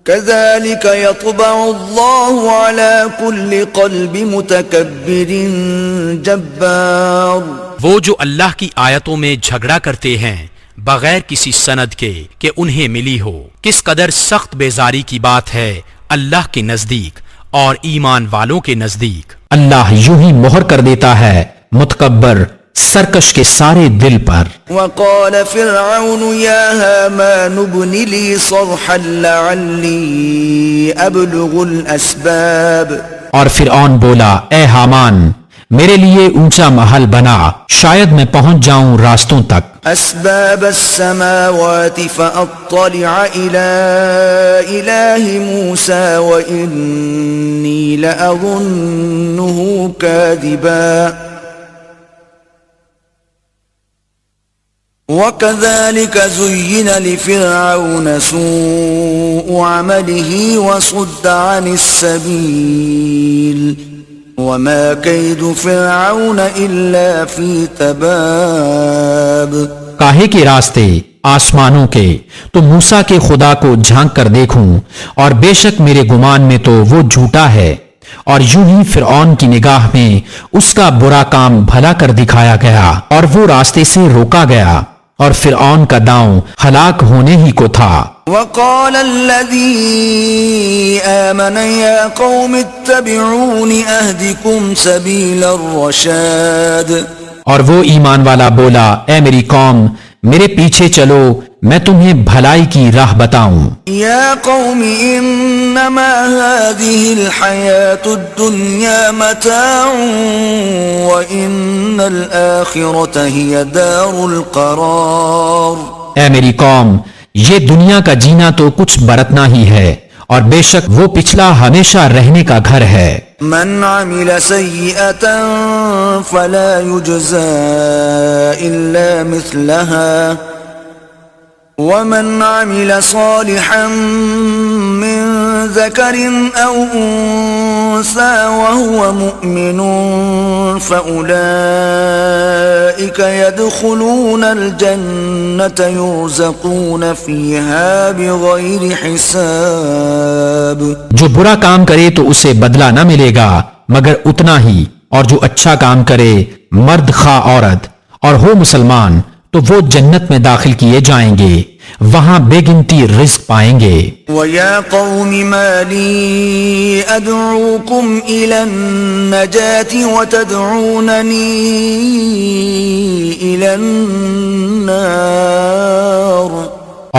كذلك يطبع الله على كل قلب متكبر جبار۔ وہ جو اللہ کی آیتوں میں جھگڑا کرتے ہیں بغیر کسی سند کے کہ انہیں ملی ہو، کس قدر سخت بیزاری کی بات ہے اللہ کے نزدیک اور ایمان والوں کے نزدیک۔ اللہ یوں ہی مہر کر دیتا ہے متکبر سرکش کے سارے دل پر۔ وقال فرعون يا هامان ابن لي صرحا لعلي أبلغ الأسباب۔ اور فرعون بولا، اے حامان، میرے لیے اونچا محل بنا، شاید میں پہنچ جاؤں راستوں تک۔ أسباب السماوات فأطلع إلى إله موسى وإني لأظنه كاذبا وَكَذَلِكَ زُيِّنَ لِفِرْعَوْنَ سُوءُ عَمَلِهِ وَصُدَّ عَنِ السَّبِيلِ وَمَا كَيْدُ فِرْعَوْنَ إِلَّا فِي تَبَابٍ۔ کاہے کے راستے آسمانوں کے تو موسیٰ کے خدا کو جھانک کر دیکھوں، اور بے شک میرے گمان میں تو وہ جھوٹا ہے، اور یوں ہی فرعون کی نگاہ میں اس کا برا کام بھلا کر دکھایا گیا اور وہ راستے سے روکا گیا اور فرعون کا داؤں ہلاک ہونے ہی کو تھا۔ وقال الذي آمن يا قوم اتبعون أهدكم سبيل الرشاد، اور وہ ایمان والا بولا اے میری قوم میرے پیچھے چلو میں تمہیں بھلائی کی راہ بتاؤں۔ يا قوم إنما هذه الحياة الدنيا متاع وإن الآخرة هي دار القرار۔ اے میری قوم یہ دنیا کا جینا تو کچھ برتنا ہی ہے اور بے شک وہ پچھلا ہمیشہ رہنے کا گھر ہے۔ من عمل سيئة فلا يجزى إلا مثلها ومن عمل صالحا من ذكر أو أنثى وهو مؤمن فأولئك يدخلون الجنة يرزقون فيها بغير حساب۔ جو برا کام کرے تو اسے بدلہ نہ ملے گا مگر اتنا ہی، اور جو اچھا کام کرے مرد خواہ عورت اور ہو مسلمان تو وہ جنت میں داخل کیے جائیں گے، وہاں بے گنتی رزق پائیں گے۔ وَيَا قَوْمِ مَا لِي أَدْعُوكُمْ إِلَى النَّجَاةِ وَتَدْعُونَنِي إِلَى النَّارِ۔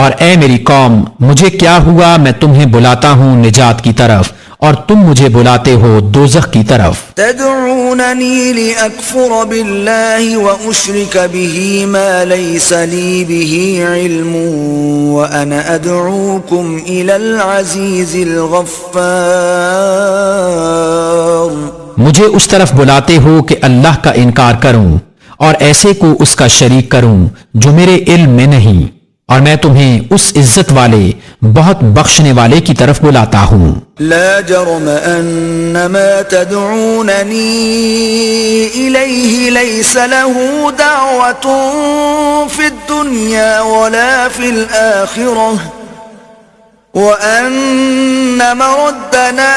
اور اے میری قوم مجھے کیا ہوا میں تمہیں بلاتا ہوں نجات کی طرف اور تم مجھے بلاتے ہو دوزخ کی طرف۔ تدعونني لأكفر بالله وأشرك به ما ليس لي به علم وأنا أدعوكم إلى العزيز الغفار۔ مجھے اس طرف بلاتے ہو کہ اللہ کا انکار کروں اور ایسے کو اس کا شریک کروں جو میرے علم میں نہیں، اور میں تمہیں اس عزت والے بہت بخشنے والے کی طرف بلاتا ہوں۔ لا جرم ان ما تدعونني اليه ليس له دعوة في الدنيا ولا في الآخرة وان مردنا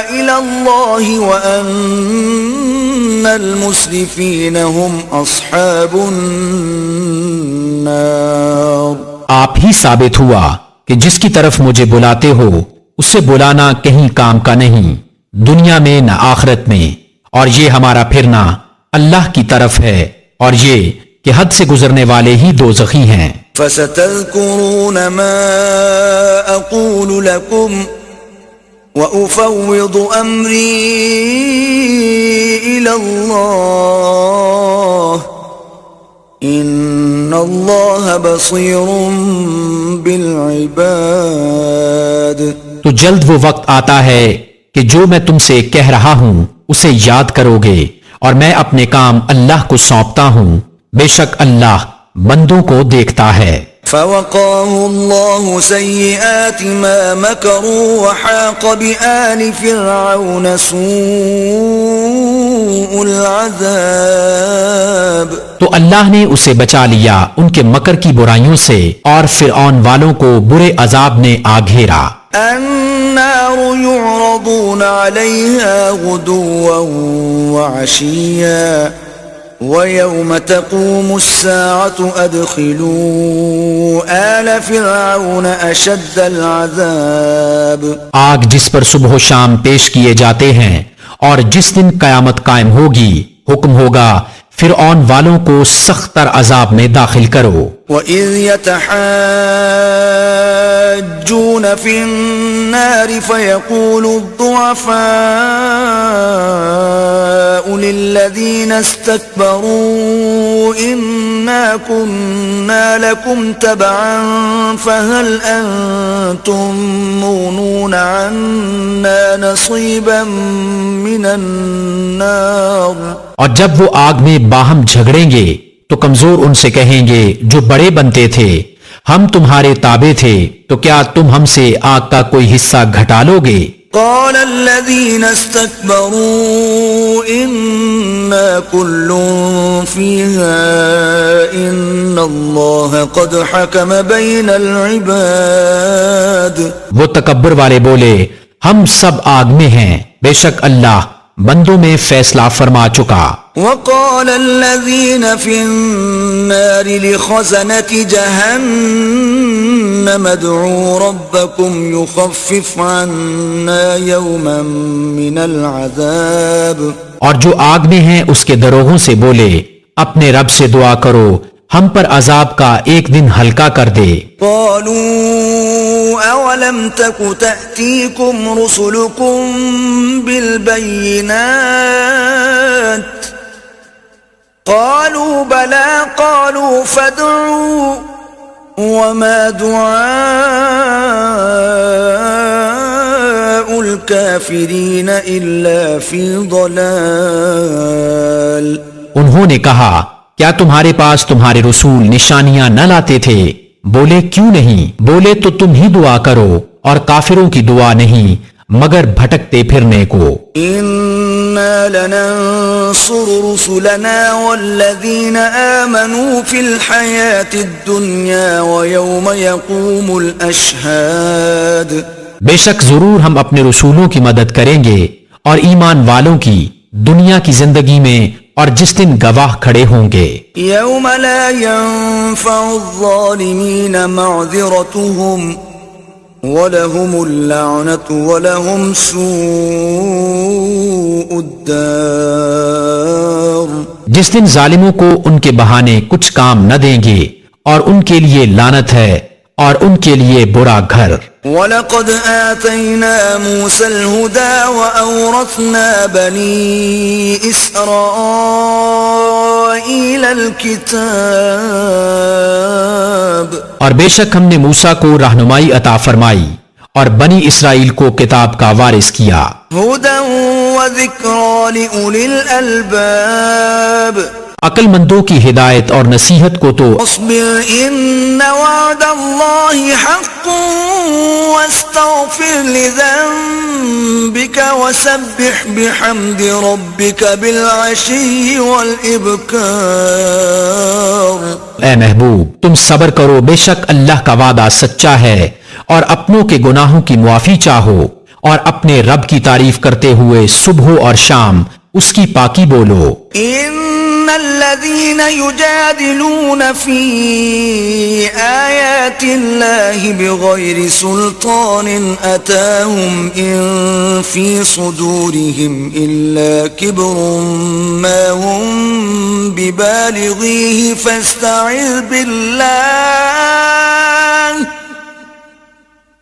الى الله وان المسرفين هم اصحاب النار۔ آپ ہی ثابت ہوا کہ جس کی طرف مجھے بلاتے ہو اسے بلانا کہیں کام کا نہیں، دنیا میں نہ آخرت میں، اور یہ ہمارا پھرنا اللہ کی طرف ہے، اور یہ کہ حد سے گزرنے والے ہی دوزخی ہیں۔ فستذكرون ما اقول لكم وافوض امری الى اللہ ان اللہ بصیر بالعباد۔ تو جلد وہ وقت آتا ہے کہ جو میں تم سے کہہ رہا ہوں اسے یاد کرو گے، اور میں اپنے کام اللہ کو سونپتا ہوں، بے شک اللہ بندوں کو دیکھتا ہے۔ فوقاه الله سيئات ما مكروا وحاق بآل فرعون سوء العذاب۔ تو اللہ نے اسے بچا لیا ان کے مکر کی برائیوں سے، اور فرعون والوں کو برے عذاب نے آ گھیرا۔ النار يعرضون عليها غدوا وعشيا وَيَوْمَ تَقُومُ السَّاعَةُ أَدْخِلُوا آلَ فِرْعَوْنَ أَشَدَّ الْعَذَابِ۔ آگ جس پر صبح و شام پیش کیے جاتے ہیں، اور جس دن قیامت قائم ہوگی حکم ہوگا فرعون والوں کو سخت تر عذاب میں داخل کرو۔ وَإِذْ يَتَحَاجُّونَ فِي النَّارِ فَيَقُولُ الضُّعَفَاءُ لِلَّذِينَ اسْتَكْبَرُوا إِنَّا كُنَّا لَكُمْ تَبَعًا فَهَلْ أَنْتُمْ مُغْنُونَ عَنَّا نَصِيبًا مِنَ النَّارِ۔ اور جب وہ آگ میں باہم جھگڑیں گے تو کمزور ان سے کہیں گے جو بڑے بنتے تھے ہم تمہارے تابع تھے، تو کیا تم ہم سے آگ کا کوئی حصہ گھٹا لو گے؟ قال الذين استكبروا إنا كل فيها إن الله قد حكم بين العباد۔ وہ تکبر والے بولے ہم سب آگ میں ہیں، بے شک اللہ بندوں میں فیصلہ فرما چکا۔ وقال الذين في النار لخزنة جهنم ادعوا ربكم يخفف عنا يوما من العذاب، اور جو آگ میں ہیں اس کے دروغوں سے بولے اپنے رب سے دعا کرو ہم پر عذاب کا ایک دن ہلکا کر دے۔ قالوا اولم تك تأتيكم رسلكم بالبينات قالوا بلى قالوا فادعوا وما دعاء الكافرين إلا في ضلال۔ انہوں نے کہا کیا تمہارے پاس تمہارے رسول نشانیاں نہ لاتے تھے؟ بولے کیوں نہیں؟ بولے تو تم ہی دعا کرو اور کافروں کی دعا نہیں مگر بھٹکتے پھرنے کو۔ إنا لننصر رسلنا والذين آمنوا في الحياة الدنيا ويوم يقوم الأشهاد، بے شک ضرور ہم اپنے رسولوں کی مدد کریں گے اور ایمان والوں کی دنیا کی زندگی میں اور جس دن گواہ کھڑے ہوں گے۔ يوم لا ينفع الظالمين معذرتهم وَلَهُمُ اللَّعْنَةُ وَلَهُمْ سُوءُ الدَّارِ، جس دن ظالموں کو ان کے بہانے کچھ کام نہ دیں گے اور ان کے لیے لعنت ہے اور ان کے لیے برا گھر۔ وَلَقَدْ آتَيْنَا مُوسَى الْهُدَى وَأَوْرَثْنَا بَنِي إِسْرَائِيلَ الْكِتَابَ، اور بے شک ہم نے موسیٰ کو رہنمائی عطا فرمائی اور بنی اسرائیل کو کتاب کا وارث کیا۔ هُدًى وَذِكْرَى لِأُولِي الْأَلْبَابِ، عقل مندوں کی ہدایت اور نصیحت کو تو اصبر ان وعد اللہ حق واستغفر لذنبك وسبح بحمد ربك بالعشی والابکار۔ اے محبوب تم صبر کرو، بے شک اللہ کا وعدہ سچا ہے، اور اپنوں کے گناہوں کی معافی چاہو اور اپنے رب کی تعریف کرتے ہوئے صبح اور شام اس کی پاکی بولو۔ ان الذين يجادلون في آيات الله بغير سلطان أتاهم إن في صدورهم إلا كبر ما هم ببالغيه فاستعذ بالله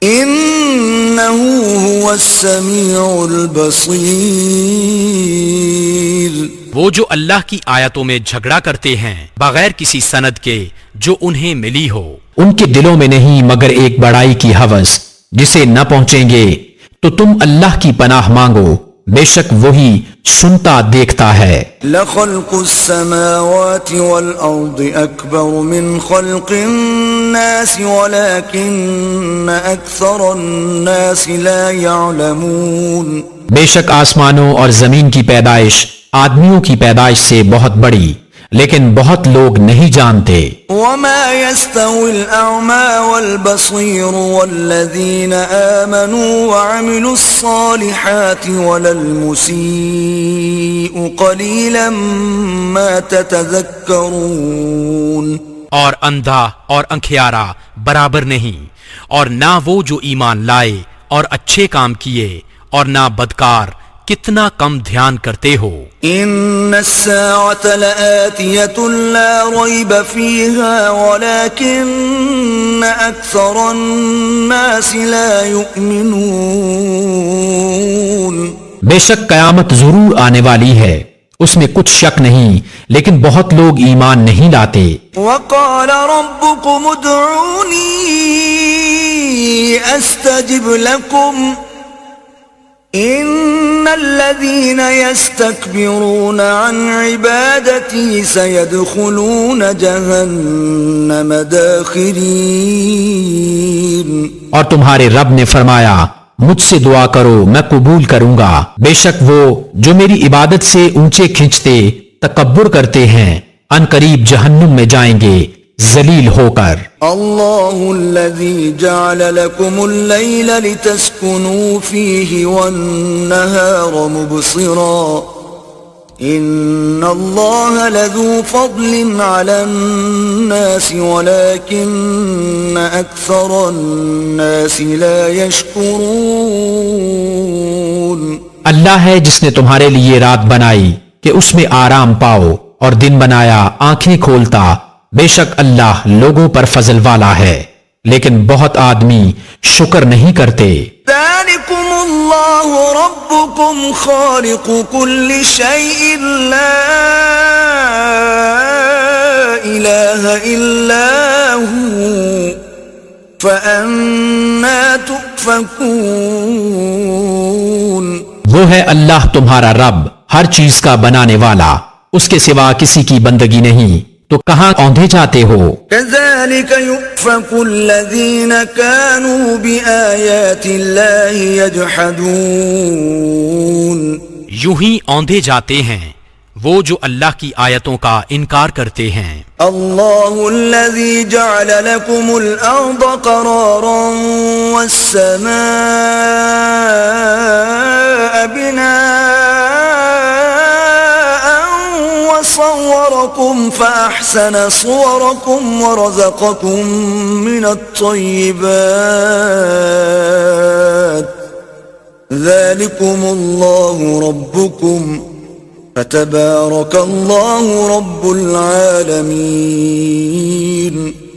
إنه هو السميع البصير۔ وہ جو اللہ کی آیتوں میں جھگڑا کرتے ہیں بغیر کسی سند کے جو انہیں ملی ہو، ان کے دلوں میں نہیں مگر ایک بڑائی کی ہوس جسے نہ پہنچیں گے، تو تم اللہ کی پناہ مانگو، بے شک وہی سنتا دیکھتا ہے۔ لخلق السماوات والأرض أكبر من خلق الناس ولكن أكثر الناس لا يعلمون۔ بے شک آسمانوں اور زمین کی پیدائش آدمیوں کی پیدائش سے بہت بڑی، لیکن بہت لوگ نہیں جانتے۔ وما يستوي الأعمى والبصير والذين آمنوا وعملوا الصالحات ولا المسيء قليلا ما تتذكرون۔ اور اندھا اور انکھیارا برابر نہیں، اور نہ وہ جو ایمان لائے اور اچھے کام کیے، اور نہ بدکار کتنا کم دھیان کرتے ہو۔ ان الساعة لآتية لا ريب فيها ولكن اكثر الناس لا يؤمنون۔ بے شک قیامت ضرور آنے والی ہے، اس میں کچھ شک نہیں، لیکن بہت لوگ ایمان نہیں لاتے۔ وقال ربكم ادعوني استجب لكم ان الذين يستكبرون عن عبادتي سيدخلون جهنم داخرين۔ اور تمہارے رب نے فرمایا مجھ سے دعا کرو میں قبول کروں گا، بے شک وہ جو میری عبادت سے اونچے کھنچتے تکبر کرتے ہیں ان قریب جہنم میں جائیں گے ذلیل ہو کر۔ اللہ الذی جعل لکم اللیل لتسکنوا فیہ والنہار مبصرا ان اللہ لذو فضل علی الناس ولکن اکثر الناس لا یشکرون۔ اللہ ہے جس نے تمہارے لیے رات بنائی کہ اس میں آرام پاؤ اور دن بنایا آنکھیں کھولتا، بے شک اللہ لوگوں پر فضل والا ہے لیکن بہت آدمی شکر نہیں کرتے۔ ذالکم اللہ ربکم خالق کل شیء لا الہ الا ہوا فأنا تؤفکون۔ وہ ہے اللہ تمہارا رب، ہر چیز کا بنانے والا، اس کے سوا کسی کی بندگی نہیں، تو کہاں اوندھے جاتے ہو؟ كذلك يؤفك الذين كانوا بآيات الله يجحدون۔ یوں ہی اوندھے جاتے ہیں وہ جو اللہ کی آیتوں کا انکار کرتے ہیں۔ اللہ الذي جعل لكم الأرض قرارا والسماء بناء وصوركم فأحسن صوركم ورزقكم من الطيبات ذلكم الله ربكم فتبارك اللہ رب العالمین۔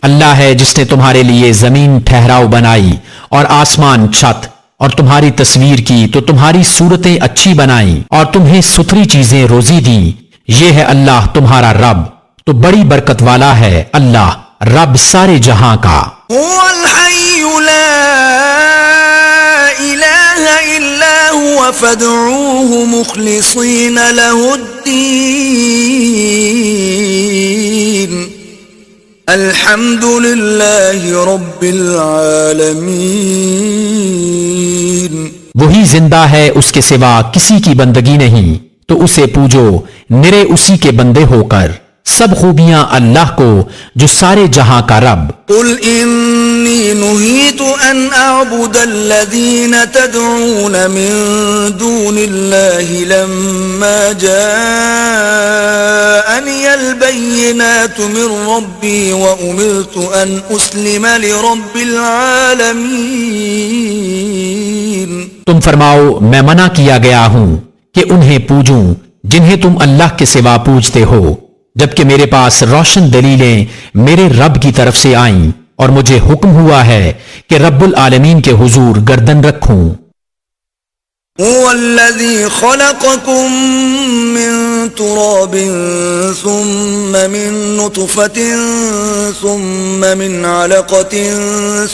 اللہ ہے جس نے تمہارے لیے زمین ٹھہراؤ بنائی اور آسمان چھت اور تمہاری تصویر کی تو تمہاری صورتیں اچھی بنائیں اور تمہیں ستھری چیزیں روزی دیں، یہ ہے اللہ تمہارا رب تو بڑی برکت والا ہے اللہ رب سارے جہاں کا۔ هو الحي لا إله إلا هو فادعوه مخلصين له الدين الحمد لله رب العالمين۔ وہی زندہ ہے، اس کے سوا کسی کی بندگی نہیں، تو اسے پوجو نرے اسی کے بندے ہو کر، سب خوبیاں اللہ کو جو سارے جہاں کا رب۔ قل انی نہیت ان اعبد الذین تدعون من دون اللہ لما جاءنی البینات من ربی وامرت ان اسلم لرب العالمین۔ تم فرماؤ میں منع کیا گیا ہوں کہ انہیں پوجوں جنہیں تم اللہ کے سوا پوجتے ہو، جبکہ میرے پاس روشن دلیلیں میرے رب کی طرف سے آئیں اور مجھے حکم ہوا ہے کہ رب العالمین کے حضور گردن رکھوں۔ هو الذي خلقكم من تراب ثم من نطفة ثم من علقة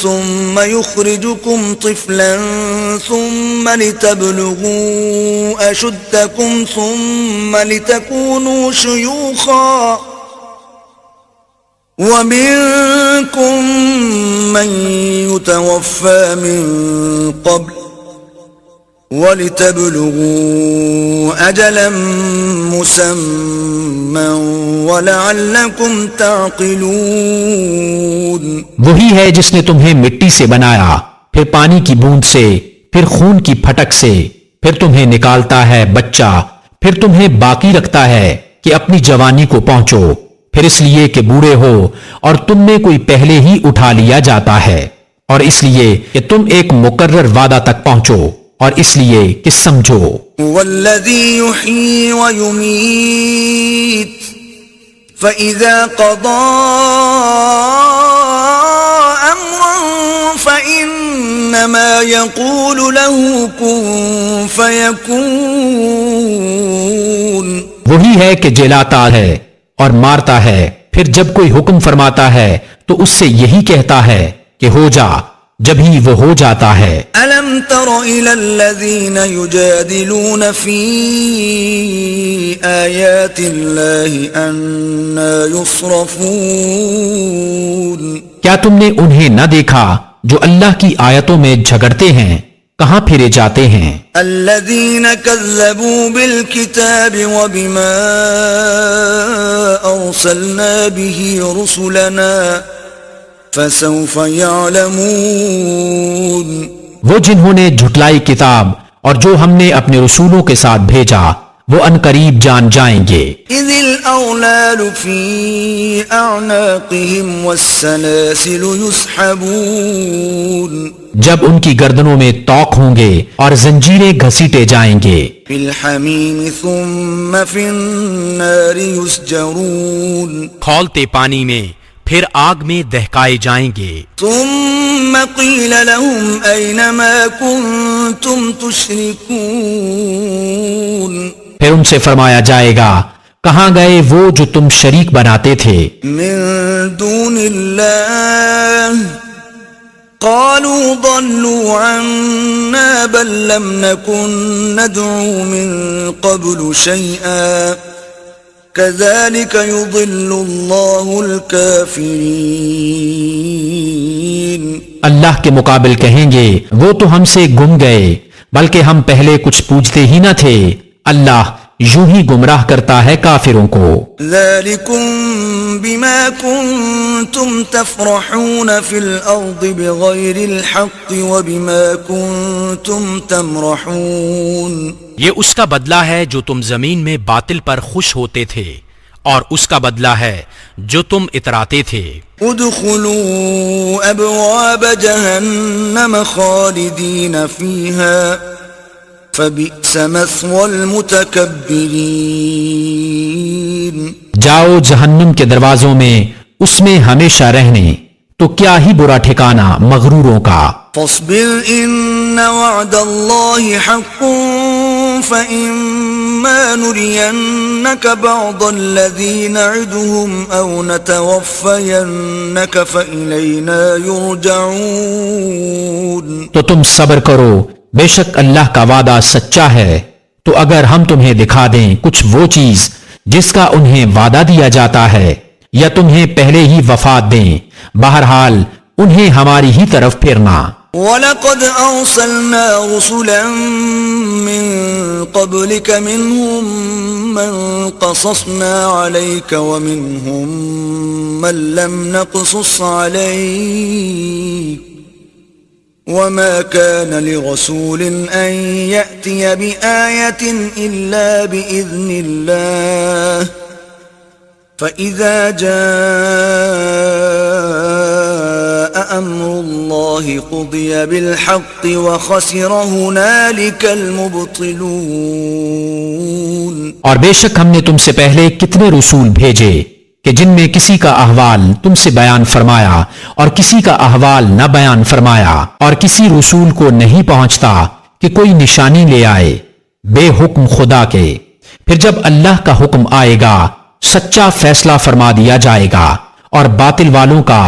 ثم يخرجكم طفلا ثم لتبلغوا أشدكم ثم لتكونوا شيوخا ومنكم من يتوفى من قبل وَلِتَبْلُغُوا أَجَلًا مُّسَمًّى وَلَعَلَّكُمْ تَعْقِلُونَ۔ وہی ہے جس نے تمہیں مٹی سے بنایا، پھر پانی کی بوند سے، پھر خون کی پھٹک سے، پھر تمہیں نکالتا ہے بچہ، پھر تمہیں باقی رکھتا ہے کہ اپنی جوانی کو پہنچو، پھر اس لیے کہ بوڑھے ہو اور تم میں کوئی پہلے ہی اٹھا لیا جاتا ہے، اور اس لیے کہ تم ایک مقرر وعدہ تک پہنچو، اور اس لیے کہ سمجھو۔ والذی یحیی ویمیت فإذا قضى أمرا فإنما يقول له كن فيكون۔ وہی ہے کہ جلاتا ہے اور مارتا ہے، پھر جب کوئی حکم فرماتا ہے تو اس سے یہی کہتا ہے کہ ہو جا، جب ہی وہ ہو جاتا ہے۔ أَلَمْ تَرَ إِلَى الَّذِينَ يُجَادِلُونَ فِي آيَاتِ اللَّهِ أَنَّى يُصْرَفُونَ۔ کیا تم نے انہیں نہ دیکھا جو اللہ کی آیتوں میں جھگڑتے ہیں، کہاں پھرے جاتے ہیں؟ الَّذِينَ كَذَّبُوا بِالْكِتَابِ وَبِمَا أرسلنا به رسلنا فسوف يعلمون. وہ جنہوں نے جھٹلائی کتاب اور جو ہم نے اپنے رسولوں کے ساتھ بھیجا وہ انقریب جان جائیں گے. إذ الأغلال في أعناقهم والسلاسل يسحبون. جب ان کی گردنوں میں طوق ہوں گے اور زنجیریں گھسیٹے جائیں گے. في الحميم ثم في النار يسجرون. کھولتے پانی میں پھر آگ میں دہکائے جائیں گے. ثم قيل لهم أين ما كنتم تشركون. پھر ان سے فرمایا جائے گا کہاں گئے وہ جو تم شریک بناتے تھے من دون الله قالوا ضلوا عنا بل لم نكن ندعو من قبل شيئا كذلك يضل الله الكافرين. اللہ کے مقابل کہیں گے وہ تو ہم سے گم گئے بلکہ ہم پہلے کچھ پوچھتے ہی نہ تھے. اللہ یوں ہی گمراہ کرتا ہے کافروں کو. ذلكم بما كنتم تفرحون في الأرض بغير الحق وبما كنتم تمرحون. یہ اس کا بدلہ ہے جو تم زمین میں باطل پر خوش ہوتے تھے اور اس کا بدلہ ہے جو تم اتراتے تھے. ادخلوا ابواب جہنم خالدین فیہا فبئس مثوى المتکبرین. جاؤ جہنم کے دروازوں میں اس میں ہمیشہ رہنے تو کیا ہی برا ٹھکانہ مغروروں کا. فاصبر ان وعد اللہ حق فإما نرينك بعض الذي نعدهم أو نتوفينك فإلينا يرجعون. تو تم صبر کرو بے شک اللہ کا وعدہ سچا ہے تو اگر ہم تمہیں دکھا دیں کچھ وہ چیز جس کا انہیں وعدہ دیا جاتا ہے یا تمہیں پہلے ہی وفات دیں بہرحال انہیں ہماری ہی طرف پھرنا. وَلَقَدْ أَرْسَلْنَا رُسُلًا مِّن قَبْلِكَ مِنْهُمْ مَنْ قَصَصْنَا عَلَيْكَ وَمِنْهُمْ مَنْ لَمْ نَقْصُصْ عَلَيْكَ وَمَا كَانَ لِرَسُولٍ أَنْ يَأْتِيَ بِآيَةٍ إِلَّا بِإِذْنِ اللَّهِ فَإِذَا جَاءَ أَمْرُ اللَّهِ قُضِيَ بِالْحَقِّ وَخَسِرَ هُنَالِكَ الْمُبْطِلُونَ. اور بے شک ہم نے تم سے پہلے کتنے رسول بھیجے کہ جن میں کسی کا احوال تم سے بیان فرمایا اور کسی کا احوال نہ بیان فرمایا اور کسی رسول کو نہیں پہنچتا کہ کوئی نشانی لے آئے بے حکم خدا کے. پھر جب اللہ کا حکم آئے گا سچا فیصلہ فرما دیا جائے گا اور باطل والوں کا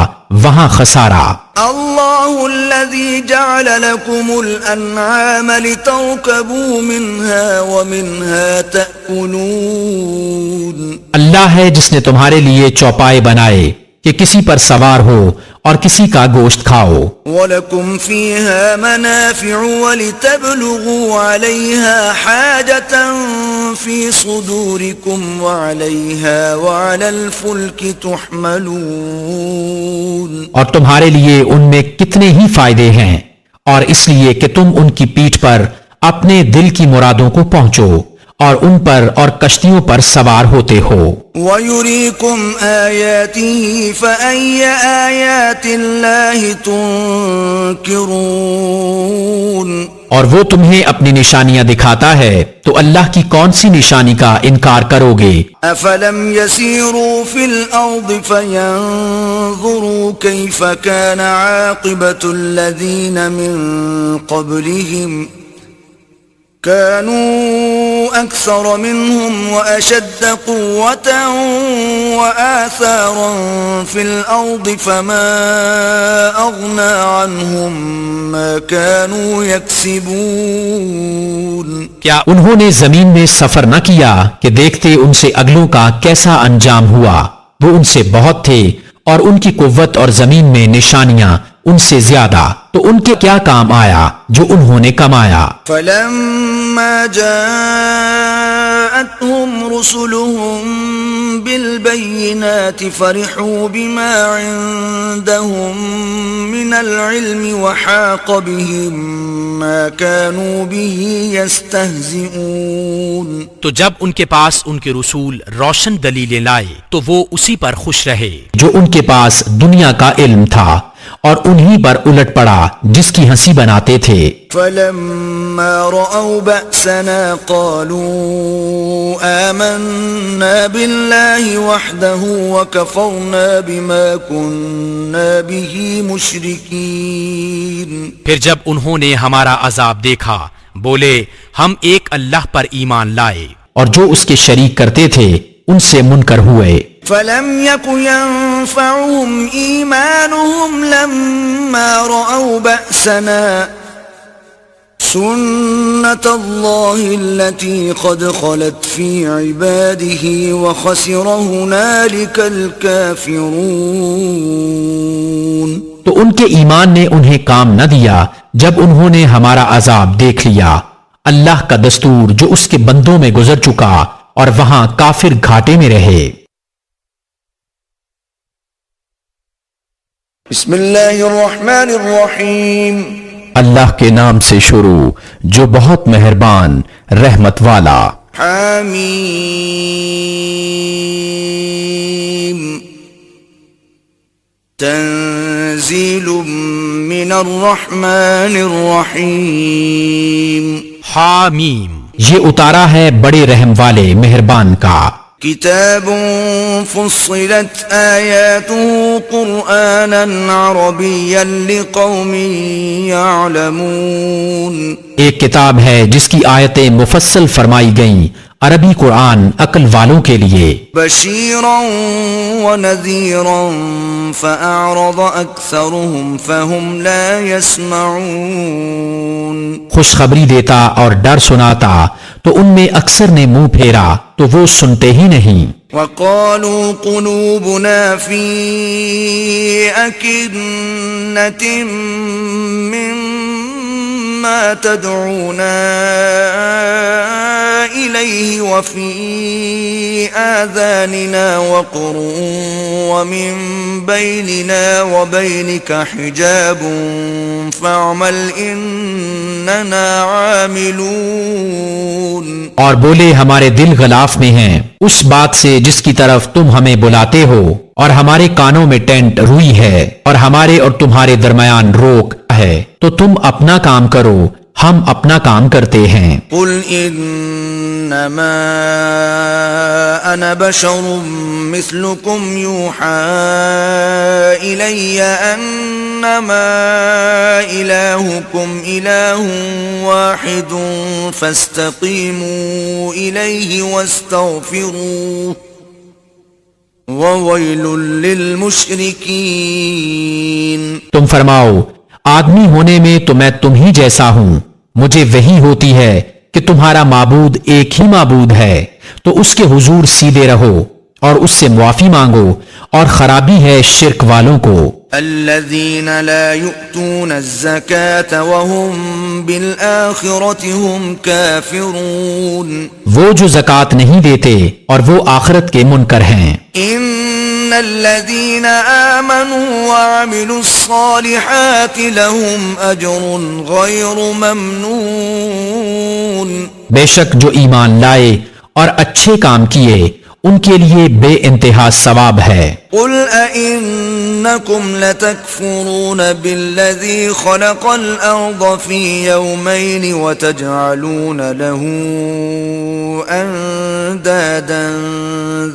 وہاں خسارہ. اللہ الذي جعل لكم الانعام لتركبوا منها ومنها تأكلون. اللہ ہے جس نے تمہارے لیے چوپائے بنائے کہ کسی پر سوار ہو اور کسی کا گوشت کھاؤ. وَلَكُمْ فِيهَا مَنَافِعُ وَلِتَبْلُغُوا عَلَيْهَا حَاجَةً فِي صُدُورِكُمْ وَعَلَيْهَا وَعَلَى الْفُلْكِ تُحْمَلُونَ. اور تمہارے لیے ان میں کتنے ہی فائدے ہیں اور اس لیے کہ تم ان کی پیٹھ پر اپنے دل کی مرادوں کو پہنچو اور ان پر اور کشتیوں پر سوار ہوتے ہو. وَيُرِيكُمْ آيَاتِهِ فَأَيَّ آيَاتِ اللَّهِ تُنْكِرُونَ. اور وہ تمہیں اپنی نشانیاں دکھاتا ہے تو اللہ کی کون سی نشانی کا انکار کرو گے؟ أَفَلَمْ يَسِيرُوا فِي الْأَرْضِ فَيَنْظُرُوا كَيْفَ كَانَ عَاقِبَةُ الَّذِينَ مِنْ قَبْلِهِمْ كانوا أكثر منهم وأشد قوة وآثارا في الأرض فما أغنى عنهم ما كانوا يكسبون. کیا انہوں نے زمین میں سفر نہ کیا کہ دیکھتے ان سے اگلوں کا کیسا انجام ہوا؟ وہ ان سے بہت تھے اور ان کی قوت اور زمین میں نشانیاں ان سے زیادہ، تو ان کے کیا کام آیا جو انہوں نے کمایا؟ فلما جاءتهم رسلهم بالبينات بالبينات فرحوا بما عندهم من العلم وحاق بهم ما كانوا به يستهزئون. تو جب ان کے پاس ان کے رسول روشن دلیلیں لائے تو وہ اسی پر خوش رہے جو ان کے پاس دنیا کا علم تھا اور انہی پر الٹ پڑا جس کی ہنسی بناتے تھے. فلما رأوا بأسنا قالوا آمنا بالله وحده وكفرنا بما كنا به مشركين. پھر جب انہوں نے ہمارا عذاب دیکھا بولے ہم ایک اللہ پر ایمان لائے اور جو اس کے شریک کرتے تھے ان سے منکر ہوئے. فلم يك ينفعهم إيمانهم لما رأوا بأسنا سنة الله التي قد خلت في عباده وخسر هنالك الكافرون. تو ان کے ایمان نے انہیں کام نہ دیا جب انہوں نے ہمارا عذاب دیکھ لیا. اللہ کا دستور جو اس کے بندوں میں گزر چکا اور وہاں کافر گھاٹے میں رہے. بسم اللہ الرحمن الرحیم. اللہ کے نام سے شروع جو بہت مہربان رحمت والا. حمیم تنزیل من الرحمن الرحیم. حامیم یہ اتارا ہے بڑے رحم والے مہربان کا. کتاب فصلت آیاته قرآنا عربیا لقوم یعلمون. ایک کتاب ہے جس کی آیتیں مفصل فرمائی گئیں عربی قرآن عقل والوں کے لیے. بشیرا ونذیرا فأعرض اکثرهم فهم لا يسمعون. خوشخبری دیتا اور ڈر سناتا تو ان میں اکثر نے منہ پھیرا تو وہ سنتے ہی نہیں. وقالوا قلوبنا في أكنة مما تدعونا إليه وفي آذاننا وقر ومن بيننا وبينك حجاب فاعمل إننا عاملون. اور بولے ہمارے دل غلاف میں ہیں اس بات سے جس کی طرف تم ہمیں بلاتے ہو اور ہمارے کانوں میں ٹینٹ روئی ہے اور ہمارے اور تمہارے درمیان روک ہے تو تم اپنا کام کرو ہم اپنا کام کرتے ہیں. قل انما انا بشر مثلكم يوحى الي انما الهكم اله واحد فاستقيموا اليه واستغفروه وويل للمشركين. تم فرماؤ آدمی ہونے میں تو میں تم ہی جیسا ہوں. مجھے وحی ہوتی ہے کہ تمہارا معبود ایک ہی معبود ہے تو اس کے حضور سیدھے رہو اور اس سے معافی مانگو اور خرابی ہے شرک والوں کو. الذين لا يؤتون الزكاة وهم بالآخرة هم كافرون. وہ جو زکوٰۃ نہیں دیتے اور وہ آخرت کے منکر ہیں. ان الذين آمنوا وعملوا الصالحات لهم اجر غير ممنون. بے شک جو ایمان لائے اور اچھے کام کیے ان کے لیے بے انتہا ثواب ہے. قل أئنكم لتكفرون بالذي خلق الأرض في يومين وتجعلون له أندادا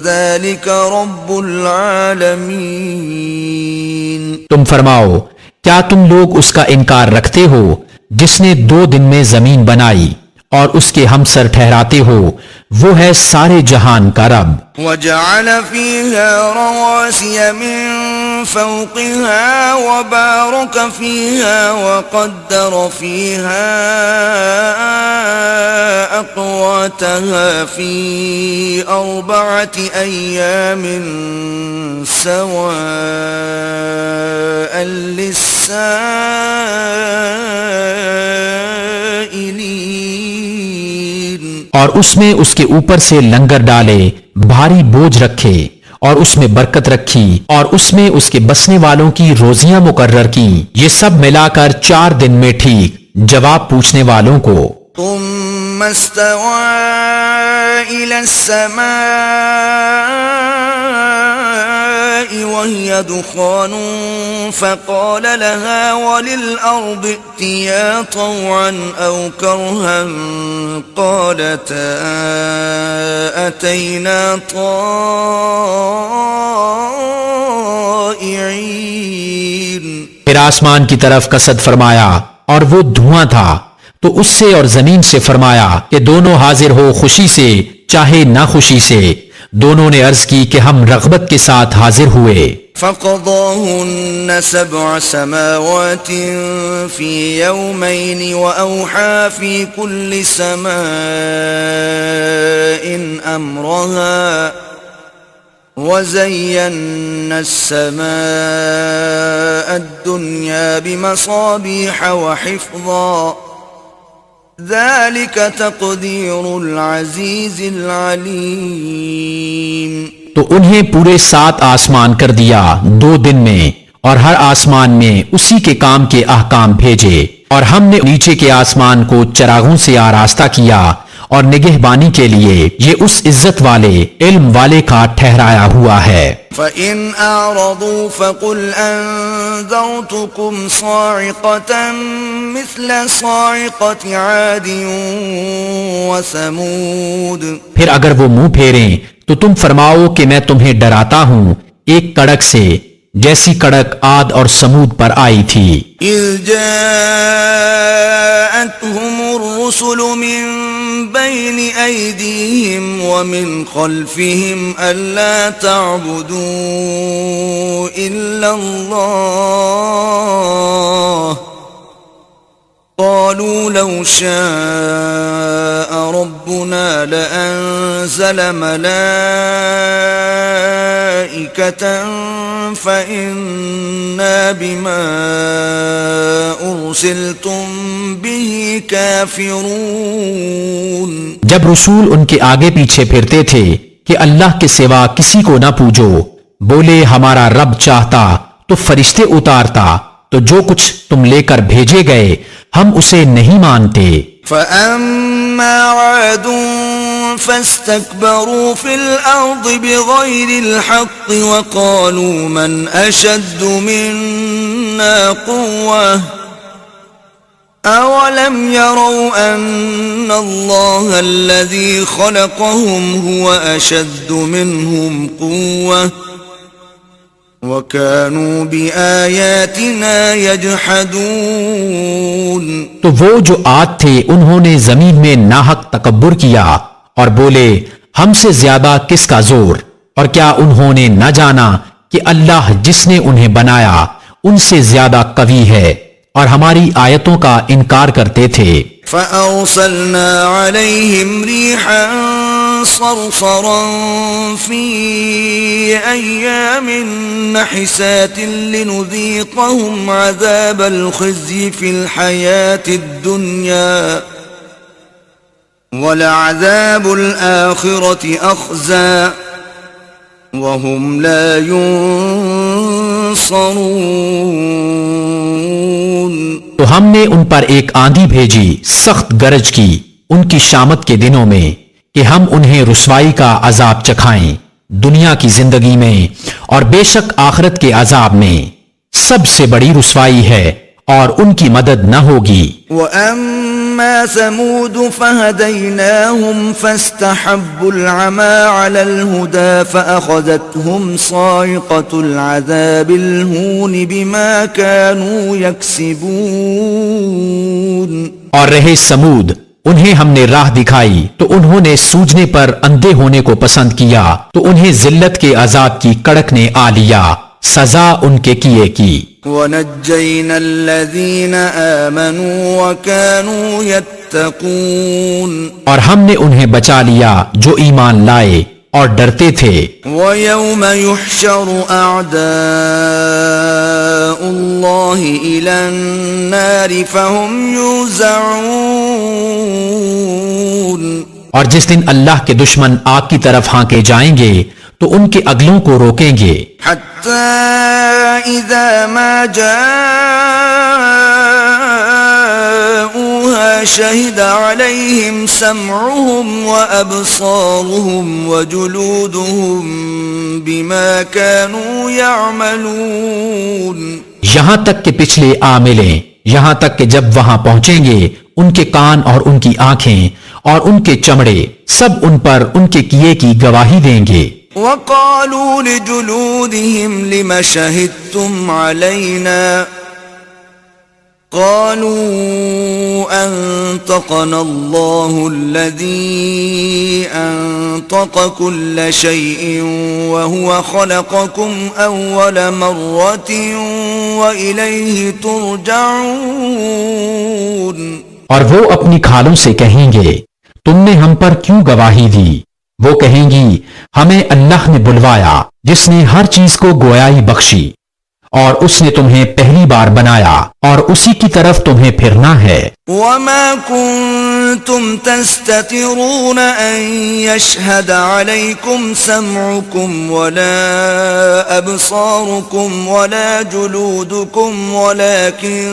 ذلك رب العالمين. تم فرماؤ کیا تم لوگ اس کا انکار رکھتے ہو جس نے 2 دن میں زمین بنائی اور اس کے ہمسر ٹھہراتے ہو وہ ہے سارے جہان کا رب. وجعل فيها رواسي من فوقها وبارك فيها وقدر فيها أقواتها في 4 أيام سواء للسائلين. اور اس میں اس کے اوپر سے لنگر ڈالے بھاری بوجھ رکھے اور اس میں برکت رکھی اور اس میں اس کے بسنے والوں کی روزیاں مقرر کی، یہ سب ملا کر 4 دن میں ٹھیک جواب پوچھنے والوں کو۔ ثم استوى إلى السماء وهي دخان فقال لها وللأرض ائتيا طوعا أو كرها قالتا أتينا طائعين۔ پھر آسمان کی طرف قصد فرمایا اور وہ دھواں تھا، تو اس سے اور زمین سے فرمایا کہ دونوں حاضر ہو خوشی سے چاہے نہ خوشی سے۔ دونوں نے عرض کی کہ ہم رغبت کے ساتھ حاضر ہوئے۔ فقضاهن 7 سماوات في يومين وأوحى في كل سماء أمرها وزينا السماء الدنيا بمصابيح وحفظا ذلك تقدير العزيز العليم۔ تو انہیں پورے 7 آسمان کر دیا 2 دن میں، اور ہر آسمان میں اسی کے کام کے احکام بھیجے، اور ہم نے نیچے کے آسمان کو چراغوں سے آراستہ کیا اور نگہبانی کے لیے، یہ اس عزت والے علم والے کا ٹھہرایا ہوا ہے۔ فَإِنْ أَعْرَضُوا فَقُلْ أَنذَرْتُكُمْ صَاعِقَةً مِثْلَ صَاعِقَةِ عَادٍ وَثَمُودَ۔ پھر اگر وہ منہ پھیریں تو تم فرماؤ کہ میں تمہیں ڈراتا ہوں ایک کڑک سے جیسی کڑک عاد اور سمود پر آئی تھی۔ إِذْ جَاءَتْهُمُ الرُّسُلُ مِنْ بَيْنِ أَيْدِيهِمْ وَمِنْ خَلْفِهِمْ أَلَّا تَعْبُدُوا إِلَّا اللَّهَ قَالُوا لَوْ شَاءَ رَبُّنَا لَأَنزَلَ مَلَائِكَةً فَإِنَّا بِمَا أُرْسِلْتُمْ بِهِ كَافِرُونَ۔ جب رسول ان کے آگے پیچھے پھرتے تھے کہ اللہ کے سوا کسی کو نہ پوجو، بولے ہمارا رب چاہتا تو فرشتے اتارتا، تو جو کچھ تم لے کر بھیجے گئے ہم اسے نہیں مانتے۔ فَأَمَّا عَادٌ فَاسْتَكْبَرُوا فِي الْأَرْضِ بِغَيْرِ الْحَقِّ وَقَالُوا مَنْ أَشَدُّ مِنَّا قُوَّةً أَوَلَمْ يَرَوْا أَنَّ اللَّهَ الَّذِي خَلَقَهُمْ هُوَ أَشَدُّ مِنْهُمْ قُوَّةً وَكَانُوا بِآيَاتِنَا يَجْحَدُونَ۔ تو وہ جو عاد تھے انہوں نے زمین میں ناحق تکبر کیا اور بولے ہم سے زیادہ کس کا زور، اور کیا انہوں نے نہ جانا کہ اللہ جس نے انہیں بنایا ان سے زیادہ قوی ہے، اور ہماری آیتوں کا انکار کرتے تھے۔ فَأَرْسَلْنَا عَلَيْهِمْ رِيحًا صَرْصَرًا فِي أَيَّامٍ نَحِسَاتٍ لِنُذِيقَهُمْ عَذَابَ الْخِزْيِ فِي الْحَيَاةِ الدُّنْيَا وَلَعَذَابُ الْآخِرَةِ أَخْزَى وَهُمْ لَا يُنصَرُونَ۔ تو ہم نے ان پر ایک آندھی بھیجی سخت گرج کی ان کی شامت کے دنوں میں کہ ہم انہیں رسوائی کا عذاب چکھائیں دنیا کی زندگی میں، اور بے شک آخرت کے عذاب میں سب سے بڑی رسوائی ہے اور ان کی مدد نہ ہوگی۔ وَأَمَّا ثَمُودُ فَهَدَيْنَاهُمْ فَاسْتَحَبُّوا الْعَمَى عَلَى الْهُدَى فَأَخَذَتْهُمْ صَاعِقَةُ الْعَذَابِ الْهُونِ بِمَا كَانُوا يَكْسِبُونَ۔ اور رہے سمود، انہیں ہم نے راہ دکھائی تو انہوں نے سوجنے پر اندھے ہونے کو پسند کیا، تو انہیں ذلت کے عذاب کی کڑک نے آ لیا، سزا ان کے کیے کی۔ وَنَجَّيْنَا الَّذِينَ آمَنُوا وَكَانُوا يَتَّقُونَ۔ اور ہم نے انہیں بچا لیا جو ایمان لائے اور ڈرتے تھے۔ وَيَوْمَ يُحْشَرُ أَعْدَاءُ اللَّهِ إِلَى النَّارِ فَهُمْ يُوزَعُونَ۔ اور جس دن اللہ کے دشمن آگ کی طرف ہانکے جائیں گے تو ان کے اگلوں کو روکیں گے حتى إذا ما جاءوها شهد عليهم سمعهم وأبصارهم وجلودهم بما كانوا يعملون یہاں تک کہ پچھلے آ ملیں، یہاں تک کہ جب وہاں پہنچیں گے ان کے کان اور ان کی آنکھیں اور ان کے چمڑے سب ان پر ان کے کیے کی گواہی دیں گے وقالوا لجلودهم لم شهدتم علينا قالوا أنطقنا الله الذي أنطق كل شيء وهو خلقكم أول مرة وإليه ترجعون اور وہ اپنی کھالوں سے کہیں گے تم نے ہم پر کیوں گواہی دی؟ وہ کہیں گی ہمیں اللہ نے بلوایا جس نے ہر چیز کو گویائی بخشی اور اس نے تمہیں پہلی بار بنایا اور اسی کی طرف تمہیں پھرنا ہے وما كنتم تستترون أن يشهد عليكم سمعكم ولا أبصاركم ولا جلودكم ولكن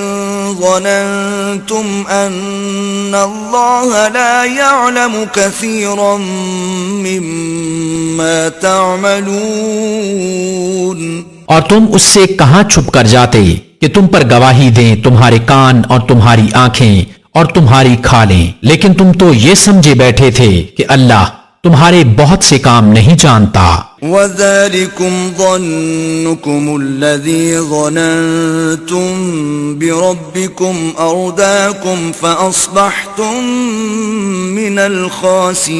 ظننتم أن الله لا يعلم كثيرا مما تعملون اور تم اس سے کہاں چھپ کر جاتے کہ تم پر گواہی دیں تمہارے کان اور تمہاری آنکھیں اور تمہاری کھالیں، لیکن تم تو یہ سمجھے بیٹھے تھے کہ اللہ تمہارے بہت سے کام نہیں جانتا وَذَلِكُمْ ظَنُّكُمُ الَّذِي ظَنَنْتُمْ بِرَبِّكُمْ أَرْدَاكُمْ فَأَصْبَحْتُمْ مِنَ الْخَاسِرِينَ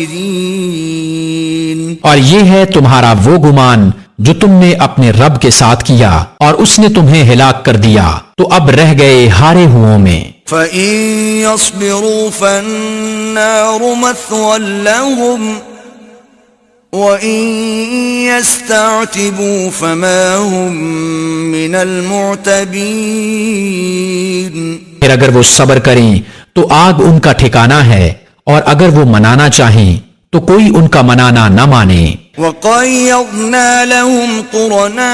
اور یہ ہے تمہارا وہ گمان جو تم نے اپنے رب کے ساتھ کیا اور اس نے تمہیں ہلاک کر دیا تو اب رہ گئے ہارے ہوں میں فَإِن يَصْبِرُوا فَالنَّارُ مَثْوًى لَهُمْ وَإِن يَسْتَعْتِبُوا فَمَا هُمْ مِنَ الْمُعْتَبِينَ پھر اگر وہ صبر کریں تو آگ ان کا ٹھکانہ ہے اور اگر وہ منانا چاہیں تو کوئی ان کا منانا نہ مانے وَقَيَّضْنَا لَهُمْ قُرَنَاءَ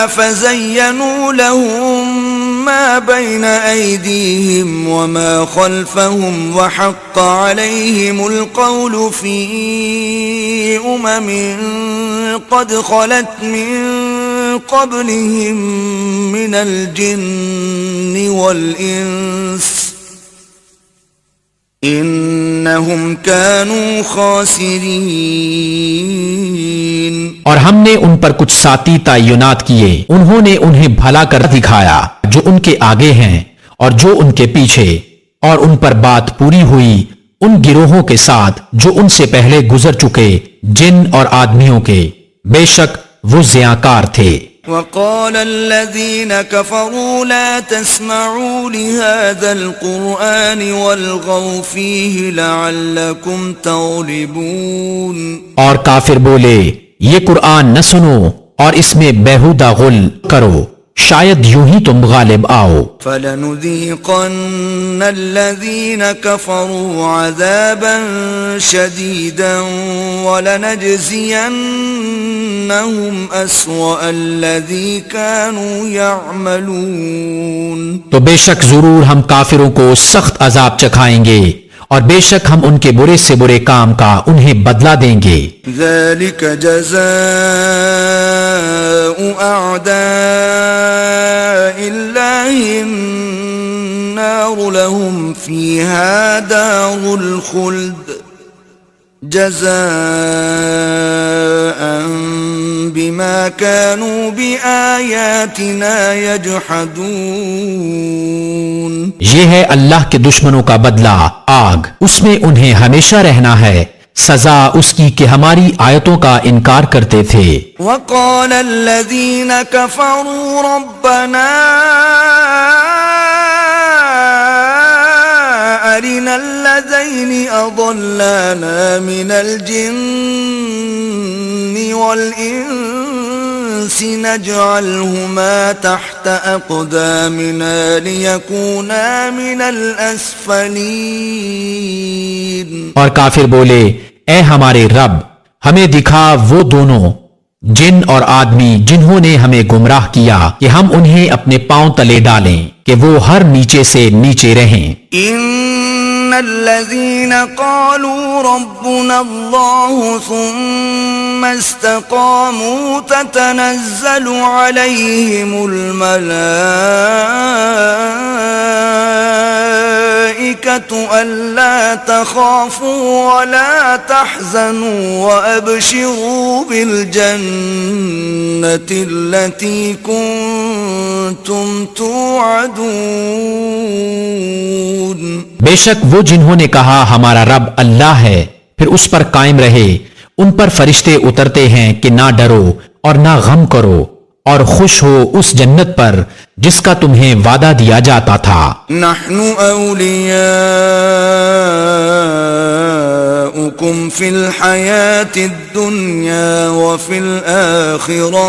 فَزَيَّنُوا لَهُم مَّا بَيْنَ أَيْدِيهِمْ وَمَا خَلْفَهُمْ وَحَقَّ عَلَيْهِمُ الْقَوْلُ فِي أُمَمٍ قَدْ خَلَتْ مِن قَبْلِهِم مِّنَ الْجِنِّ وَالْإِنسِ انہم كانوا خاسرین اور ہم نے ان پر کچھ ساتھی تعینات کیے انہوں نے انہیں بھلا کر دکھایا جو ان کے آگے ہیں اور جو ان کے پیچھے اور ان پر بات پوری ہوئی ان گروہوں کے ساتھ جو ان سے پہلے گزر چکے جن اور آدمیوں کے بے شک وہ ضیاءکار تھے وقال الذين كفروا لا تسمعوا لهذا القرآن والغوا فيه لعلكم تغلبون اور کافر بولے یہ قرآن نہ سنو اور اس میں بیہودہ غل کرو شاید یوں ہی تم غالب آؤ فَلَنُذِيقَنَّ الَّذِينَ كَفَرُوا عَذَابًا شَدِيدًا وَلَنَجْزِيَنَّهُمْ أَسْوَأَ الَّذِي كَانُوا يَعْمَلُونَ تو بے شک ضرور ہم کافروں کو سخت عذاب چکھائیں گے اور بے شک ہم ان کے برے سے برے کام کا انہیں بدلہ دیں گے ذَلِكَ جَزَاءُ أَعْدَاءِ اللَّهِ النَّارُ لَهُمْ فِيهَا دَارُ الْخُلْدِ جَزَاءً بِمَا كَانُوا بِآيَاتِنَا يَجْحَدُونَ یہ ہے اللہ کے دشمنوں کا بدلہ آگ اس میں انہیں ہمیشہ رہنا ہے سزا اس کی کہ ہماری آیتوں کا انکار کرتے تھے وقال الذين كفروا ربنا أرنا الذين أضلانا من الجن والإنس نجعلهما تحت أقدامنا ليكونا من الأسفلين اور کافر بولے اے ہمارے رب ہمیں دکھا وہ دونوں جن اور آدمی جنہوں نے ہمیں گمراہ کیا کہ ہم انہیں اپنے پاؤں تلے ڈالیں کہ وہ ہر نیچے سے نیچے رہیں. ان الذين قالوا ربنا الله ثم استقاموا تتنزل عليهم الملائكة ألا تخافوا ولا تحزنوا وأبشروا بالجنة التي كنتم توعدون. بے شک وہ جنہوں نے کہا ہمارا رب اللہ ہے پھر اس پر قائم رہے ان پر فرشتے اترتے ہیں کہ نہ ڈرو اور نہ غم کرو اور خوش ہو اس جنت پر جس کا تمہیں وعدہ دیا جاتا تھا. نحن أولياؤكم في الحياة الدنيا وفي الآخرة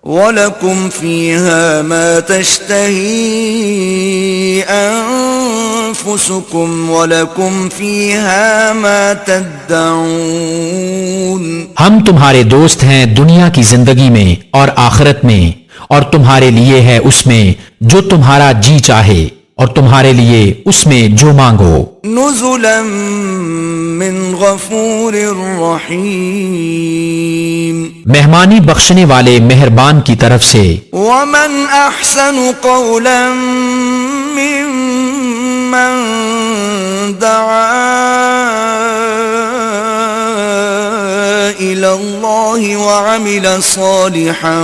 وَلَكُمْ فِيهَا مَا تَشْتَهِي أَنفُسُكُمْ وَلَكُمْ فِيهَا مَا تَدَّعُونَ. ہم تمہارے دوست ہیں دنیا کی زندگی میں اور آخرت میں اور تمہارے لیے ہے اس میں جو تمہارا جی چاہے اور تمہارے لیے اس میں جو مانگو. نُزُلًا مِّن غَفُورٍ رَّحِيمٍ. مہمانی بخشنے والے مہربان کی طرف سے. وَمَنْ أَحْسَنُ قَوْلًا مِّمَّن دَعَا إِلَى اللَّهِ وَعَمِلَ صَالِحًا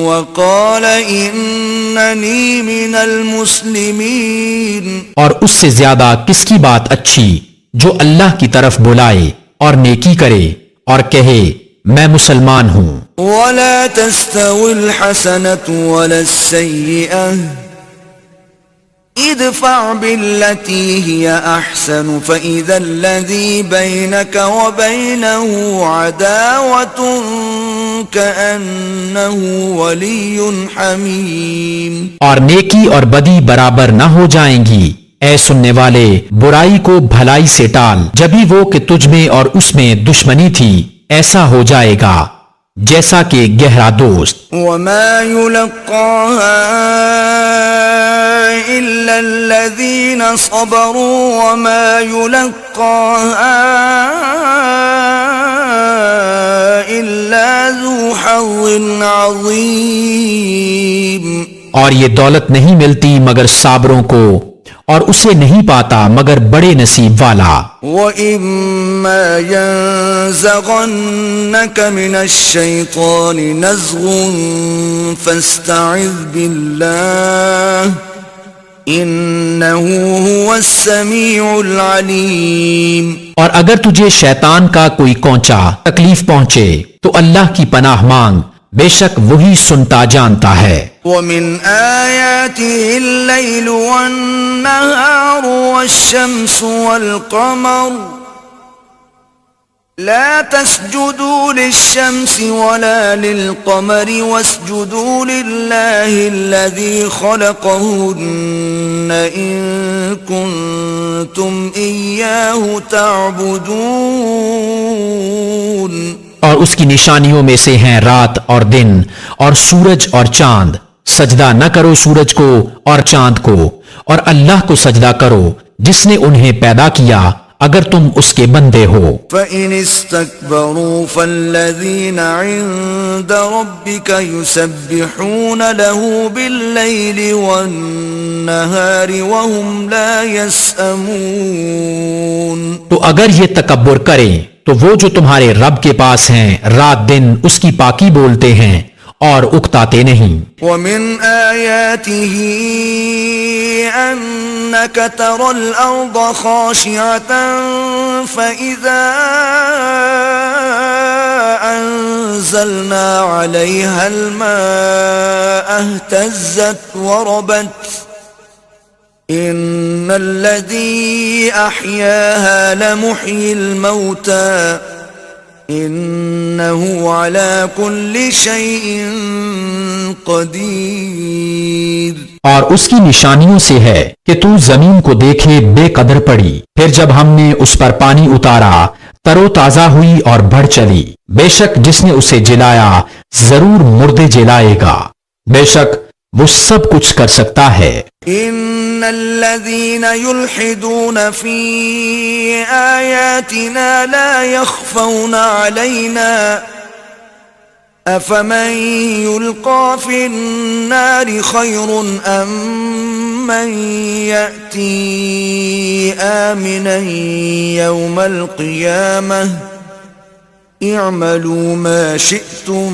وَقَالَ إِنَّنِي مِنَ الْمُسْلِمِينَ. اور اس سے زیادہ کس کی بات اچھی جو اللہ کی طرف بلائے اور نیکی کرے اور کہے میں مسلمان ہوں. وَلَا تَسْتَوِي الْحَسَنَةُ وَلَا السَّيِّئَةُ ادْفَعْ بِالَّتِي هِيَ أَحْسَنُ فَإِذَا الَّذِي بَيْنَكَ وَبَيْنَهُ عَدَاوَةٌ كَأَنَّهُ وَلِيٌّ حَمِيمٌ. اور نیکی اور بدی برابر نہ ہو جائیں گی. اے سننے والے برائی کو بھلائی سے ٹال جبھی وہ کہ تجھ میں اور اس میں دشمنی تھی ایسا ہو جائے گا جیسا کہ گہرا دوست. وَمَا يُلَقَّاهَا إِلَّا الَّذِينَ صَبَرُوا وَمَا يُلَقَّاهَا إِلَّا ذُو حَظٍّ عَظِيمٍ. اور یہ دولت نہیں ملتی مگر صابروں کو اور اسے نہیں پاتا مگر بڑے نصیب والا. وَإِمَّا يَنزَغَنَّكَ مِنَ الشَّيْطَانِ نَزْغٌ فَاسْتَعِذْ بِاللَّهِ إِنَّهُ هُوَ السَّمِيعُ الْعَلِيمُ. اور اگر تجھے شیطان کا کوئی کونچا تکلیف پہنچے تو اللہ کی پناہ مانگ بے شک وہی سنتا جانتا ہے. وَمِنْ آيَاتِهِ اللَّيْلُ وَالنَّهَارُ وَالشَّمْسُ وَالْقَمَرُ لَا تَسْجُدُوا لِلشَّمْسِ وَلَا لِلْقَمَرِ وَاسْجُدُوا لِلَّهِ الَّذِي خَلَقَهُنَّ إِن كُنتُمْ إِيَّاهُ تَعْبُدُونَ. اور اس کی نشانیوں میں سے ہیں رات اور دن اور سورج اور چاند. سجدہ نہ کرو سورج کو اور چاند کو اور اللہ کو سجدہ کرو جس نے انہیں پیدا کیا اگر تم اس کے بندے ہو. فَإِنِ اسْتَكْبَرُوا فَالَّذِينَ عِندَ رَبِّكَ يُسَبِّحُونَ لَهُ بِاللَّيْلِ وَالنَّهَارِ وَهُمْ لَا يَسْأَمُونَ. تو اگر یہ تکبر کریں تو وہ جو تمہارے رب کے پاس ہیں رات دن اس کی پاکی بولتے ہیں اور اکتاتے نہیں. وَمِنْ آيَاتِهِ أَنَّكَ تَرَى الْأَرْضَ خَاشِعَةً فَإِذَا أَنزَلْنَا عَلَيْهَا الْمَاءَ اهْتَزَّتْ وَرَبَتْ إِنَّ الَّذِي أَحْيَاهَا لَمُحْيِي الْمَوْتَى إِنَّهُ عَلَى كُلِّ شَيْءٍ قَدِيرٌ. اور اس کی نشانیوں سے ہے کہ تو زمین کو دیکھے بے قدر پڑی پھر جب ہم نے اس پر پانی اتارا ترو تازہ ہوئی اور بڑھ چلی. بے شک جس نے اسے جلایا ضرور مردے جلائے گا. بے شک وہ سب کچھ کر سکتا ہے. ان الذين يلحدون في آياتنا لا يخفون علينا افمن يلقى في النار خير ام من يأتي آمنا يوم القيامة اعملوا ما شئتم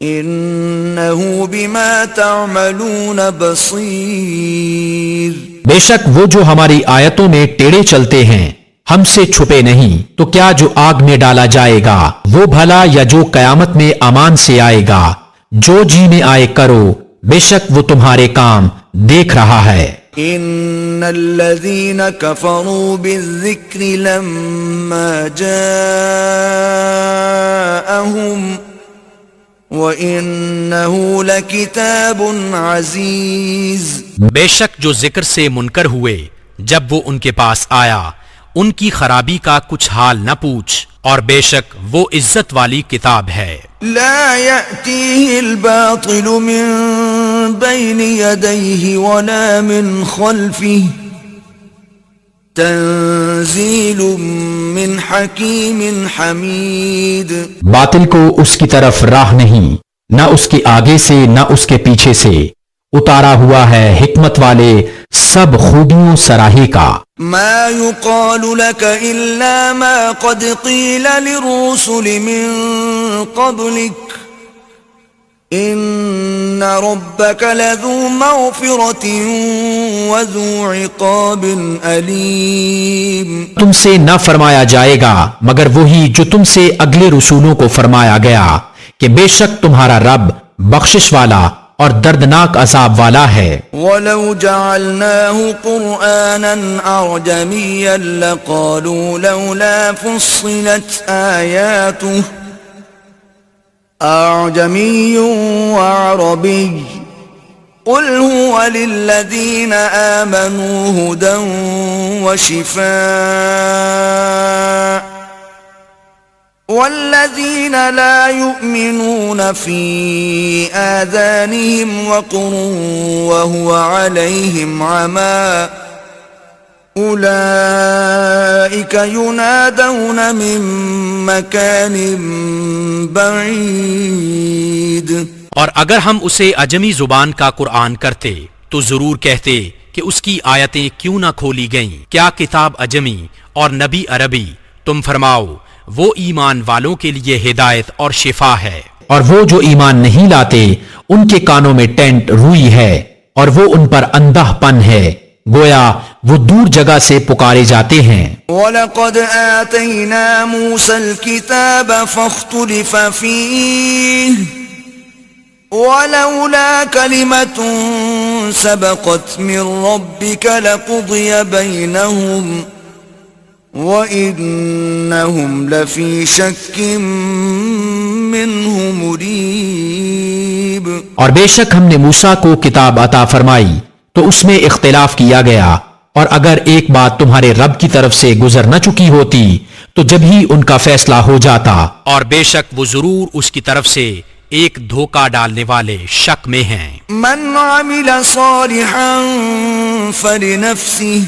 انہو بما تعملون بصیر. بے شک وہ جو ہماری آیتوں میں ٹیڑے چلتے ہیں ہم سے چھپے نہیں. تو کیا جو آگ میں ڈالا جائے گا وہ بھلا یا جو قیامت میں امان سے آئے گا؟ جو جی میں آئے کرو، بے شک وہ تمہارے کام دیکھ رہا ہے. ان الذين كفروا بالذكر لما جاءهم وَإِنَّهُ لَكِتَابٌ عَزِيزٌ. بے شک جو ذکر سے منکر ہوئے جب وہ ان کے پاس آیا ان کی خرابی کا کچھ حال نہ پوچھ، اور بے شک وہ عزت والی کتاب ہے. لا يأتيه الباطل من بين يديه ولا من خلفه تنزیل من حکیم حمید. باطل کو اس کی طرف راہ نہیں، نہ اس کے آگے سے نہ اس کے پیچھے سے. اتارا ہوا ہے حکمت والے سب خوبیوں سراہی کا. ما يقال لك الا ما قد قيل للرسل من قبلك ان ربك لذو مغفرة وذو عقاب علیم. تم سے نہ فرمایا جائے گا مگر وہی جو تم سے اگلے رسولوں کو فرمایا گیا کہ بے شک تمہارا رب بخشش والا اور دردناک عذاب والا ہے. وَلَوْ جَعَلْنَاهُ قُرْآنًا أَعْجَمِيًّا لَقَالُوا لَوْلَا فُصِّلَتْ آيَاتُهُ أَعْجَمِيٌّ وَعَرَبِيٌّ قُلْ هُوَ لِلَّذِينَ آمَنُوا هُدًى وَشِفَاءٌ وَالَّذِينَ لَا يُؤْمِنُونَ فِي آذَانِهِمْ وَقْرٌ وَهُوَ عَلَيْهِمْ عَمًى أُولَئِكَ يُنَادَوْنَ مِن مَّكَانٍ بَعِيدٍ. اور اگر ہم اسے عجمی زبان کا قرآن کرتے تو ضرور کہتے کہ اس کی آیتیں کیوں نہ کھولی گئیں. کیا کتاب عجمی اور نبی عربی؟ تم فرماؤ وہ ایمان والوں کے لیے ہدایت اور شفا ہے. اور وہ جو ایمان نہیں لاتے ان کے کانوں میں ٹینٹ روئی ہے اور وہ ان پر اندھا پن ہے، گویا وہ دور جگہ سے پکارے جاتے ہیں. وَلَقَدْ آتَيْنَا مُوسَى الْكِتَابَ فَاخْتُلِفَ فِيهِ وَلَوْلَا كَلِمَةٌ سَبَقَتْ مِنْ رَبِّكَ لَقُضِيَ بَيْنَهُمْ وَإِنَّهُمْ لَفِي شَكٍّ مِّنْهُ مُرِيبٍ. اور بے شک ہم نے موسیٰ کو کتاب عطا فرمائی تو اس میں اختلاف کیا گیا، اور اگر ایک بات تمہارے رب کی طرف سے گزر نہ چکی ہوتی تو جب ہی ان کا فیصلہ ہو جاتا. اور بے شک وہ ضرور اس کی طرف سے ایک دھوکہ ڈالنے والے شک میں ہیں. من عمل صالحا فلنفسه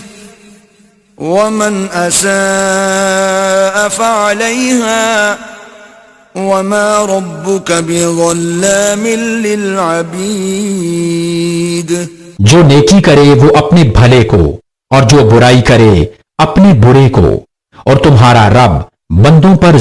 ومن اساء فعليها وما ربك بظلام للعبید. جو نیکی کرے وہ اپنے بھلے کو اور جو برائی کرے اپنے برے کو، اور تمہارا رب بندوں پر